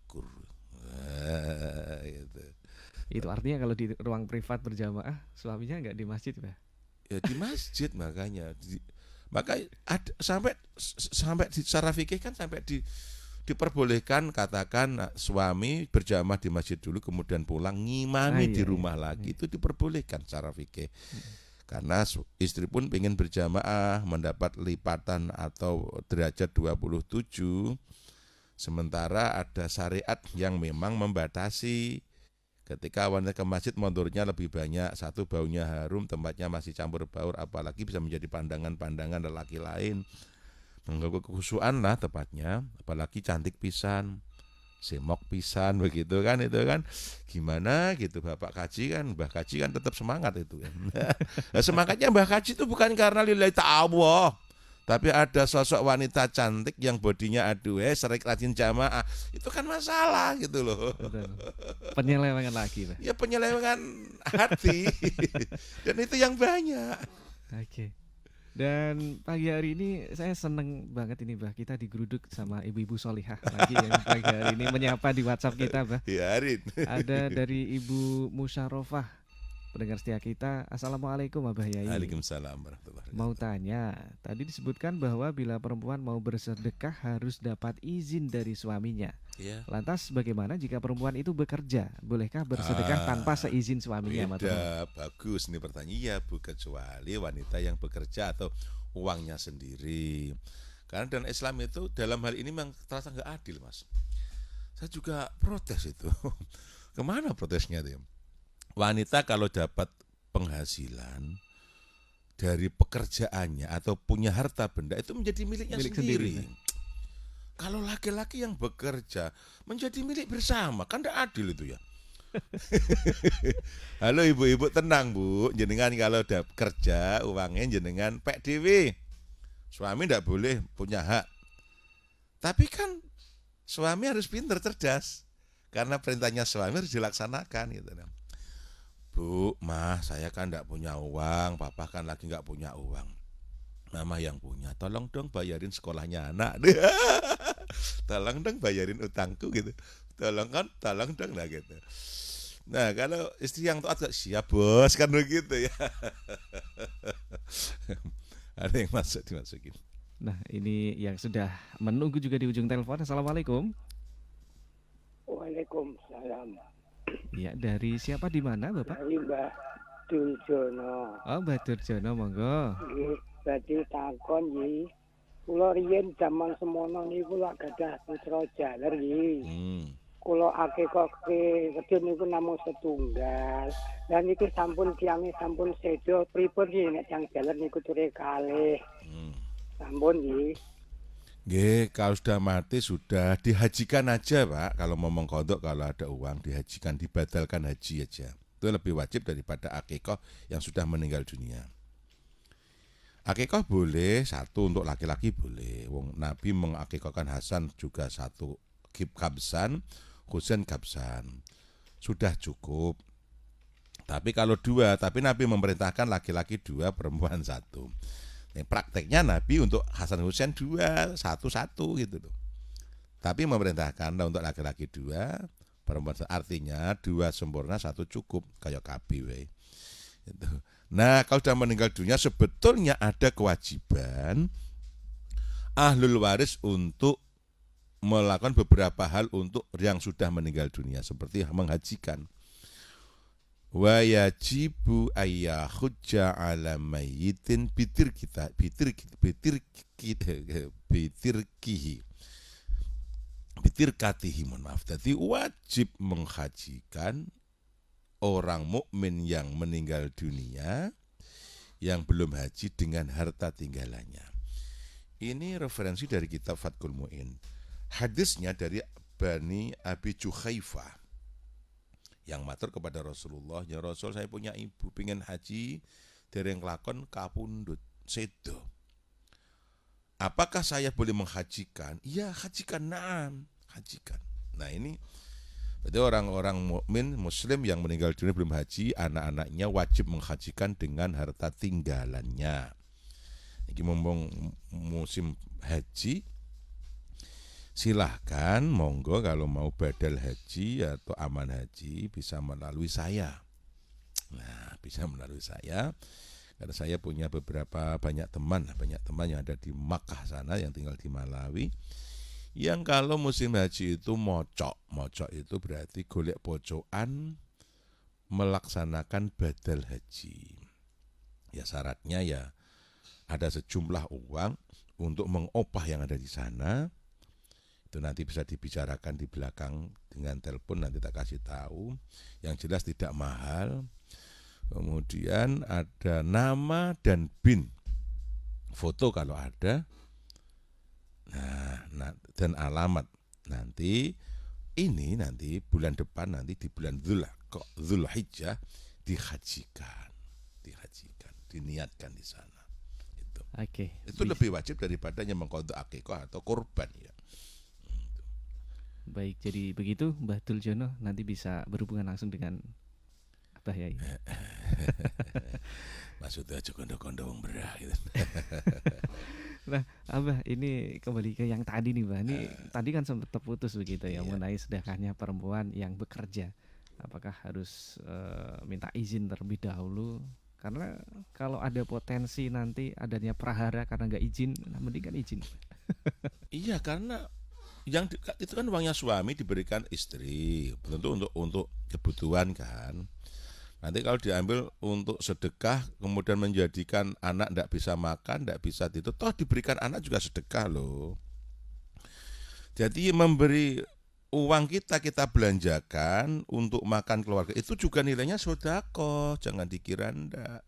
Speaker 2: Gitu.
Speaker 1: Itu artinya kalau di ruang privat berjamaah suaminya nggak di masjid Pak?
Speaker 2: Ya di masjid makanya. Maka sampai secara fikih kan sampai diperbolehkan katakan suami berjamaah di masjid dulu kemudian pulang ngimami di rumah lagi itu diperbolehkan secara fikih. Karena istri pun ingin berjamaah mendapat lipatan atau derajat 27. Sementara ada syariat yang memang membatasi ketika wanita ke masjid mondornya lebih banyak, satu baunya harum, tempatnya masih campur baur, apalagi bisa menjadi pandangan-pandangan lelaki lain, mengganggu kekhusyuan lah tepatnya, apalagi cantik pisan, semok pisan begitu kan, itu kan gimana gitu. Bapak kaji kan, Mbah kaji kan tetap semangat itu kan. Nah, semangatnya Mbah kaji itu bukan karena lillahi ta'ala, tapi ada sosok wanita cantik yang bodinya aduh sering rajin jamaah, itu kan masalah gitu loh.
Speaker 1: Betul. Penyelewengan lagi Pak.
Speaker 2: Ya penyelewengan hati. Dan itu yang banyak.
Speaker 1: Oke. Dan pagi hari ini saya seneng banget ini Bah, kita digeruduk sama ibu-ibu solihah lagi yang pagi hari ini menyapa di WhatsApp kita Bah.
Speaker 2: Biarin.
Speaker 1: Ada dari Ibu Musyarofah, pendengar setia kita. Assalamualaikum Abah Yai.
Speaker 2: Waalaikumsalam warahmatullahi wabarakatuh.
Speaker 1: Mau tanya, tadi disebutkan bahwa bila perempuan mau bersedekah harus dapat izin dari suaminya.
Speaker 2: Ya.
Speaker 1: Lantas bagaimana jika perempuan itu bekerja? Bolehkah bersedekah tanpa seizin suaminya?
Speaker 2: Beda, bagus nih pertanyaan. Iya, bukan kecuali wanita yang bekerja atau uangnya sendiri. Karena dalam Islam itu dalam hal ini memang terasa nggak adil, Mas. Saya juga protes itu. Kemana protesnya dia? Wanita kalau dapat penghasilan dari pekerjaannya atau punya harta benda itu menjadi miliknya
Speaker 1: Milik
Speaker 2: sendiri.
Speaker 1: sendiri.
Speaker 2: Kalau laki-laki yang bekerja menjadi milik bersama, kan tidak adil itu ya. Halo ibu-ibu, tenang bu, jenengan kalau udah kerja uangnya jenengan pek dewe. Suami tidak boleh punya hak. Tapi kan suami harus pintar, cerdas, karena perintahnya suami harus dilaksanakan gitu. Bu, mah saya kan tidak punya uang, papa kan lagi nggak punya uang. Mama yang punya, tolong dong bayarin sekolahnya anak. Tolong dong bayarin utangku gitu. Tolong dong lah gitu. Nah kalau istri yang taat siap bos kan begitu ya. Ada yang masuk dimasukin.
Speaker 1: Nah, ini yang sudah menunggu juga di ujung telepon. Assalamualaikum.
Speaker 4: Waalaikumsalam.
Speaker 1: Ya, dari siapa di mana, Bapak?
Speaker 4: Dari Mbah Duljono.
Speaker 1: Oh, Mbak Durjono, monggo.
Speaker 4: Nggih, badhe takon nggih. Kula riyen jaman semono niku lak gadah putra jaler nggih. Kula akeh-akeh gedhe niku namung setunggal. Dan niku sampun tiange sampun sedo pripun nggih nek tiyang jaler niku ture kalih. Sampun nggih.
Speaker 2: Nggih, kalau sudah mati sudah dihajikan aja Pak. Kalau mau mengkodok, kalau ada uang dihajikan, dibatalkan haji aja. Itu lebih wajib daripada akikah yang sudah meninggal dunia. Akikah boleh satu untuk laki-laki boleh. Wong Nabi mengakikahkan Hasan juga satu kabsan, Husain kabsan. Sudah cukup. Tapi kalau dua, tapi Nabi memerintahkan laki-laki dua, perempuan satu. Nah, prakteknya Nabi untuk Hasan Husain dua, satu gitu loh. Tapi memerintahkan untuk laki-laki dua, perempuan satu. Artinya dua sempurna, satu cukup, kayak KBW. Gitu. Nah, kalau sudah meninggal dunia sebetulnya ada kewajiban ahlul waris untuk melakukan beberapa hal untuk yang sudah meninggal dunia, seperti menghajikan. Wa yajibu ayyahujja ala mayyitin bitirkatihi, mohon maaf. Jadi wajib menghajikan orang mukmin yang meninggal dunia yang belum haji dengan harta tinggalannya. Ini referensi dari kitab Fathul Mu'in. Hadisnya dari Bani Abi Juhaifah yang matur kepada Rasulullah, ya Rasul, saya punya ibu pengen haji dereng lakon kapundhut sedo. Apakah saya boleh menghajikan? Iya, hajikan, naam, hajikan. Nah, ini berarti orang-orang mukmin muslim yang meninggal dunia belum haji, anak-anaknya wajib menghajikan dengan harta tinggalannya. Ini mumpung musim haji, silahkan monggo kalau mau badal haji atau aman haji bisa melalui saya. Nah, bisa melalui saya karena saya punya banyak teman yang ada di Makkah sana, yang tinggal di Malawi, yang kalau musim haji itu mocok itu berarti golek pojokan melaksanakan badal haji. Ya syaratnya ya ada sejumlah uang untuk mengopah yang ada di sana. Itu nanti bisa dibicarakan di belakang dengan telepon, nanti tak kasih tahu. Yang jelas tidak mahal. Kemudian ada nama dan BIN, foto kalau ada. Nah, dan alamat. Nanti bulan depan, nanti di bulan Dzulhijjah dihajikan, diniatkan di sana.
Speaker 1: Oke.
Speaker 2: Itu lebih wajib daripada yang mengkodok akikah atau kurban ya.
Speaker 1: Baik, jadi begitu Mbah Duljono, nanti bisa berhubungan langsung dengan Abah Yai.
Speaker 2: Maksudnya aja kondo-kondo wong berah gitu.
Speaker 1: Nah, Abah, ini kembali ke yang tadi nih, Mbah. Ini tadi kan sempat terputus begitu ya, mengenai sedekahnya perempuan yang bekerja. Apakah harus minta izin terlebih dahulu? Karena kalau ada potensi nanti adanya prahara karena nggak izin, nah mending kan izin.
Speaker 2: Iya, karena yang itu kan uangnya suami diberikan istri, tentu untuk kebutuhan kan. Nanti kalau diambil untuk sedekah kemudian menjadikan anak tidak bisa makan, tidak bisa itu, toh diberikan anak juga sedekah loh. Jadi memberi uang kita belanjakan untuk makan keluarga itu juga nilainya sedekah, jangan dikira ndak.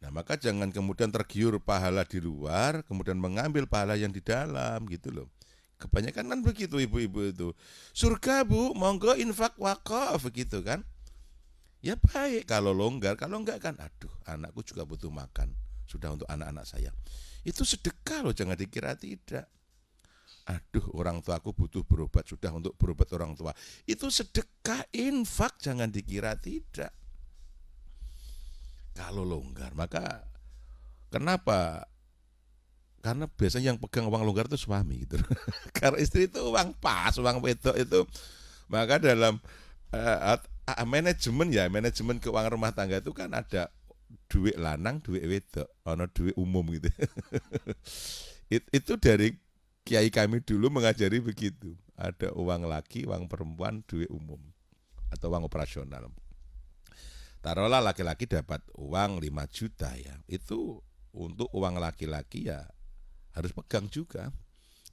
Speaker 2: Nah, maka jangan kemudian tergiur pahala di luar, kemudian mengambil pahala yang di dalam gitu loh. Kebanyakan kan begitu ibu-ibu itu. Surga Bu, monggo infak wakaf begitu kan. Ya baik kalau longgar, kalau enggak kan aduh anakku juga butuh makan. Sudah untuk anak-anak saya. Itu sedekah loh, jangan dikira tidak. Aduh orang tuaku butuh berobat, sudah untuk berobat orang tua. Itu sedekah infak, jangan dikira tidak. Kalau longgar, maka kenapa? Karena biasanya yang pegang uang longgar itu suami gitu. Karena istri itu uang pas, uang wedok itu. Maka dalam manajemen keuangan rumah tangga itu kan ada duit lanang, duit wedok, ono duit umum gitu. Itu dari kiai kami dulu mengajari begitu. Ada uang laki, uang perempuan, duit umum atau uang operasional. Taruhlah laki-laki dapat uang 5 juta ya. Itu untuk uang laki-laki ya harus pegang juga.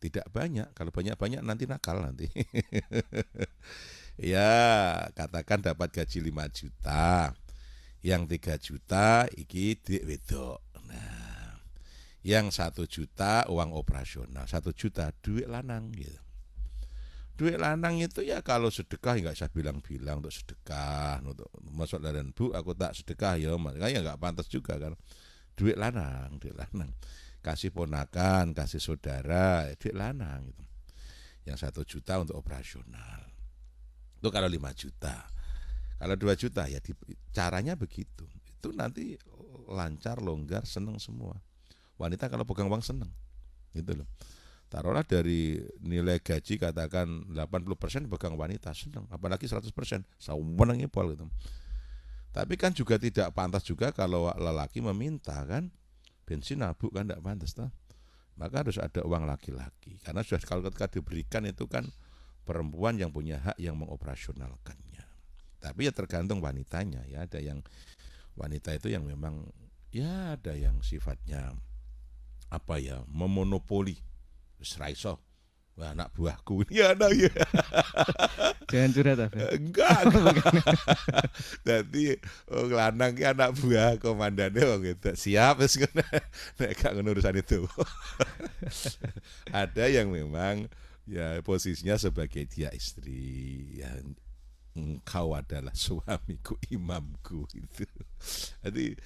Speaker 2: Tidak banyak, kalau banyak-banyak nanti nakal nanti. Ya, katakan dapat gaji 5 juta. Yang 3 juta iki duit wedok. Nah, yang 1 juta uang operasional, 1 juta duit lanang gitu. Duit lanang itu ya kalau sedekah nggak usah bilang-bilang untuk sedekah, untuk masuk dan Bu aku tak sedekah ya, makanya nggak pantas juga kan. Duit lanang, kasih ponakan, kasih saudara, duit lanang gitu. Yang 1 juta untuk operasional. Itu kalau 5 juta. Kalau 2 juta ya caranya begitu. Itu nanti lancar, longgar, seneng semua. Wanita kalau pegang uang seneng, gitu loh. Taruhlah dari nilai gaji katakan 80% pegang wanita, senang, apalagi 100%, seneng pol gitu. Tapi kan juga tidak pantas juga kalau lelaki meminta kan, bensin nabuk kan tidak pantas toh. Maka harus ada uang laki-laki, karena sudah kalau ketika diberikan itu kan perempuan yang punya hak yang mengoperasionalkannya. Tapi ya tergantung wanitanya ya, ada yang wanita itu yang memang ya ada yang sifatnya apa ya, memonopoli. Seraiso, wah anak buahku ya anak ya.
Speaker 1: Jangan curhat apa?
Speaker 2: Enggak. Nanti lanang ki anak buah komandane wong itu siap wis ngono. Nek gak ngono urusan itu. Ada yang memang ya posisinya sebagai dia istri ya, engkau adalah suamiku, imamku itu. Jadi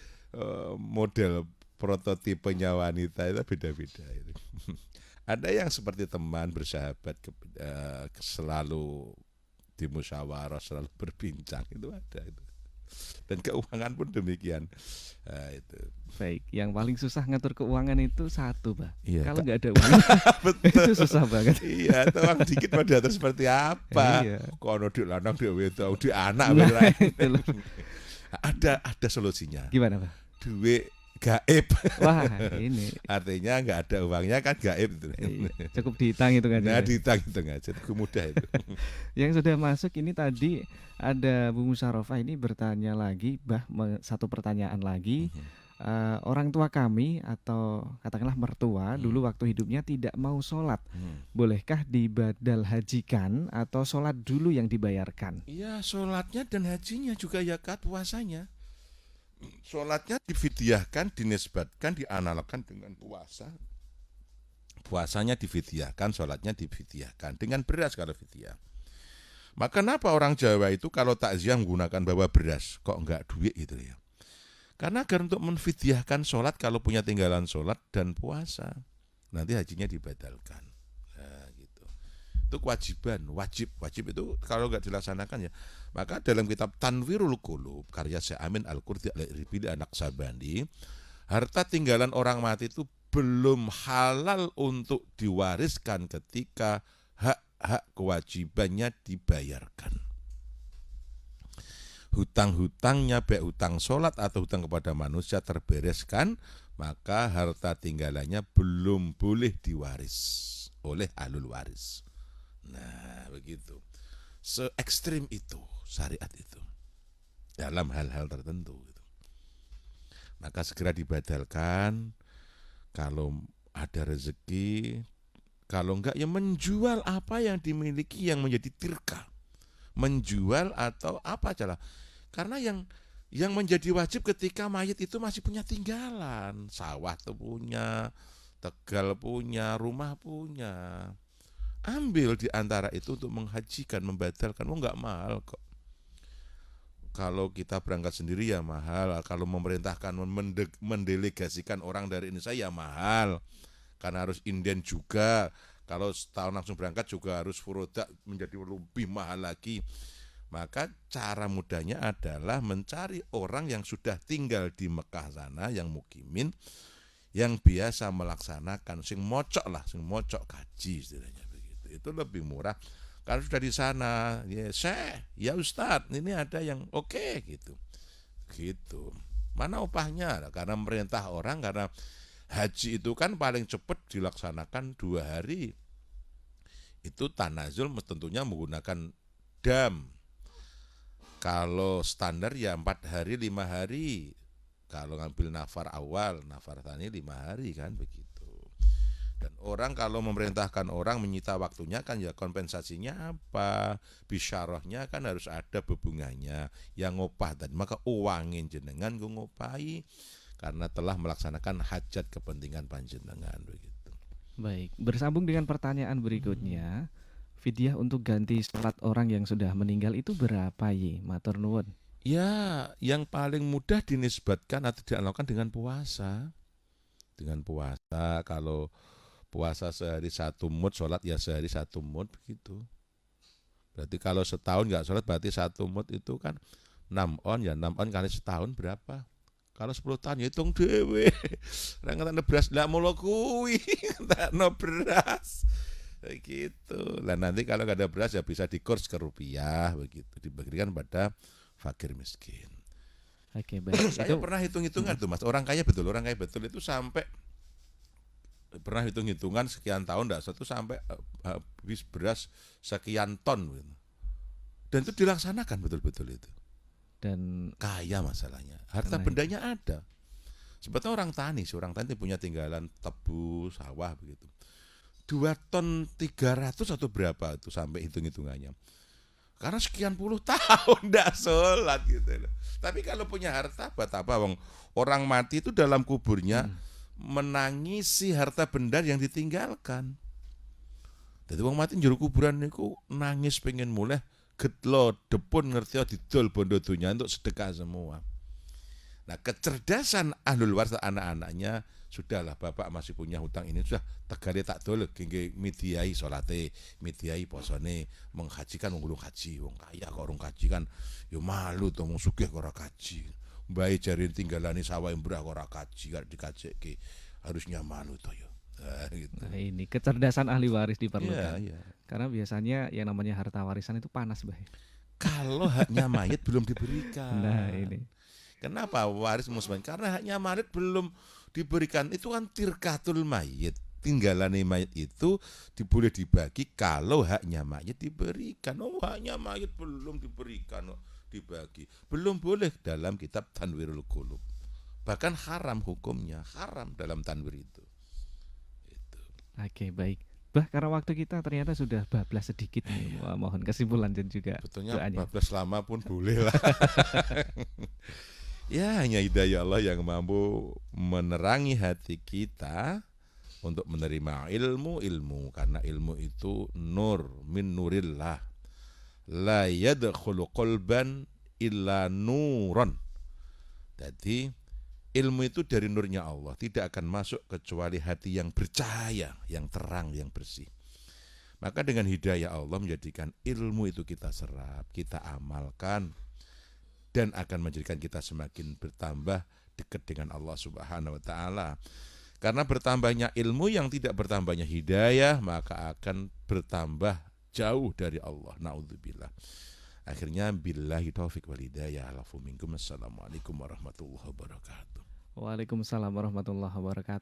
Speaker 2: model prototipenya wanita itu beda-beda itu. Ada yang seperti teman bersahabat selalu dimusyawarah, selalu berbincang, itu ada itu. Dan keuangan pun demikian. Itu.
Speaker 1: Baik, yang paling susah ngatur keuangan itu satu, Pak.
Speaker 2: Iya,
Speaker 1: kalau nggak ada uang itu susah banget.
Speaker 2: Iya, uang dikit pada diatur seperti apa?
Speaker 1: Iya.
Speaker 2: Kono duit lanang, duit wedok, duit anak, ada solusinya.
Speaker 1: Gimana, Pak?
Speaker 2: Duit gaib.
Speaker 1: Wah, ini
Speaker 2: artinya nggak ada uangnya kan gaib itu.
Speaker 1: Cukup dihitang itu kan.
Speaker 2: Nah, dihitang aja, itu mudah itu.
Speaker 1: Yang sudah masuk ini tadi ada Bu Musarofah ini bertanya lagi, satu pertanyaan lagi. Orang tua kami atau katakanlah mertua dulu waktu hidupnya tidak mau sholat. Bolehkah dibadal hajikan atau sholat dulu yang dibayarkan?
Speaker 2: Iya, sholatnya dan hajinya juga ya kat puasanya. Sholatnya difidyahkan, dinisbatkan, dianalogkan dengan puasa. Puasanya difidyahkan, sholatnya difidyahkan dengan beras kalau fidyah. Maka kenapa orang Jawa itu kalau takziah menggunakan bawa beras, kok enggak duit gitu ya? Karena agar untuk menfidyahkan sholat kalau punya tinggalan sholat dan puasa, nanti hajinya dibadalkan. Nah, gitu. Itu kewajiban, wajib itu kalau enggak dilaksanakan ya. Maka dalam kitab Tanwirul Qulub karya Syekh Amin Al-Qurdi Al-Ribili An-Naqsabandi, harta tinggalan orang mati itu belum halal untuk diwariskan ketika hak-hak kewajibannya dibayarkan. Hutang-hutangnya baik hutang sholat atau hutang kepada manusia terbereskan, maka harta tinggalannya belum boleh diwaris oleh ahlul waris. Nah, begitu. Se-ekstrim itu syariat itu dalam hal-hal tertentu gitu. Maka segera dibadalkan kalau ada rezeki, kalau enggak ya menjual apa yang dimiliki yang menjadi tirka, menjual atau apa aja lah. Karena yang Yang menjadi wajib ketika mayit itu masih punya tinggalan, sawah tuh punya, Tegal punya, rumah punya. Ambil di antara itu untuk menghajikan, membatalkan. Nggak mahal kok. Kalau kita berangkat sendiri ya mahal. Kalau memerintahkan, mendelegasikan orang dari Indonesia ya mahal. Karena harus inden juga. Kalau setahun langsung berangkat juga harus furoda, menjadi lebih mahal lagi. Maka cara mudahnya adalah mencari orang yang sudah tinggal di Mekah sana, yang mukimin, yang biasa melaksanakan, sing mocok kaji istilahnya begitu. Itu lebih murah. Kalau sudah di sana, ya Syekh, ya Ustadz, ini ada yang oke gitu. Gitu. Mana upahnya? Karena merintah orang, karena haji itu kan paling cepat dilaksanakan 2 hari. Itu tanazul tentunya menggunakan dam. Kalau standar ya 4 hari 5 hari. Kalau ngambil nafar awal, nafar tani 5 hari kan begitu. Dan orang kalau memerintahkan orang menyita waktunya kan ya kompensasinya apa? Bisyarahnya kan harus ada bebungannya. Yang ngopah tadi maka uangin jenengan gue ngopahi karena telah melaksanakan hajat kepentingan panjenengan begitu.
Speaker 1: Baik, bersambung dengan pertanyaan berikutnya. Fidyah untuk ganti salat orang yang sudah meninggal itu berapa Yi? Matur nuwun.
Speaker 2: Ya, yang paling mudah dinisbatkan atau dilakukan dengan puasa. Dengan puasa, kalau puasa sehari 1 mud, sholat ya sehari 1 mud begitu. Berarti kalau setahun nggak sholat berarti 1 mud itu kan 6 on, ya 6 on kali setahun berapa? Kalau 10 tahun ya hitung dewe. Nggak ada beras, nggak mau kuwi, nggak no beras. Begitu. Lah nanti kalau nggak ada beras ya bisa dikurs ke rupiah begitu, dibagikan pada fakir miskin.
Speaker 1: Oke, baik.
Speaker 2: Saya pernah hitung-hitungan tuh Mas, orang kaya betul itu sampai pernah hitung-hitungan sekian tahun satu sampai habis beras sekian ton gitu. Dan itu dilaksanakan betul-betul itu.
Speaker 1: Dan
Speaker 2: kaya masalahnya, harta bendanya ada. Sebetulnya orang tani punya tinggalan tebu, sawah begitu. 2 ton 300 atau berapa itu sampai hitung-hitungannya. Karena sekian puluh tahun tidak sholat gitu loh. Tapi kalau punya harta buat apa? Orang mati itu dalam kuburnya menangisi harta benda yang ditinggalkan. Jadi orang mati jero kuburan niku nangis pengen mulai getlo depun ngerti didol bondo dunya untuk sedekah semua. Nah, kecerdasan ahlul waris anak-anaknya, sudahlah bapak masih punya hutang ini, sudah tegale tak dol gengge midiai salate, midiai posone, menghajikan wong haji, wong kaya kok urung kaji kan yo malu to, wong sugih kok ora kaji. Mbae jare tinggalane sawah embrah kok ora kaji, gak dikajeke, harusnya malu to yo. Gitu.
Speaker 1: Nah, ini kecerdasan ahli waris diperlukan.
Speaker 2: Ya.
Speaker 1: Karena biasanya yang namanya harta warisan itu panas, Bay.
Speaker 2: Kalau haknya mayit belum diberikan.
Speaker 1: Nah, ini.
Speaker 2: Kenapa waris musbah? Karena haknya mayit belum diberikan. Itu kan tirkatul mayit. Tinggalan mayit itu boleh dibagi kalau haknya mayit diberikan. Haknya mayit belum diberikan, dibagi. Belum boleh dalam kitab Tanwirul Qulub. Bahkan haram hukumnya, haram dalam tanwir itu.
Speaker 1: Oke, baik. Bah, karena waktu kita ternyata sudah bablas sedikit nih. Wah, mohon kesimpulan dan juga
Speaker 2: betulnya
Speaker 1: doanya.
Speaker 2: bablas lama pun boleh lah. Ya, hanya hidayah Allah yang mampu menerangi hati kita untuk menerima ilmu. Karena ilmu itu nur min nurillah. La yadkhulu qalban illa nuron. Jadi ilmu itu dari nurnya Allah, tidak akan masuk kecuali hati yang bercahaya, yang terang, yang bersih. Maka dengan hidayah Allah menjadikan ilmu itu kita serap, kita amalkan, dan akan menjadikan kita semakin bertambah dekat dengan Allah Subhanahu wa Ta'ala. Karena bertambahnya ilmu yang tidak bertambahnya hidayah, maka akan bertambah jauh dari Allah. Na'udzubillah. Akhirnya billahi taufiq wal hidayah. Assalamualaikum warahmatullahi wabarakatuh.
Speaker 1: Waalaikumsalam warahmatullahi wabarakatuh.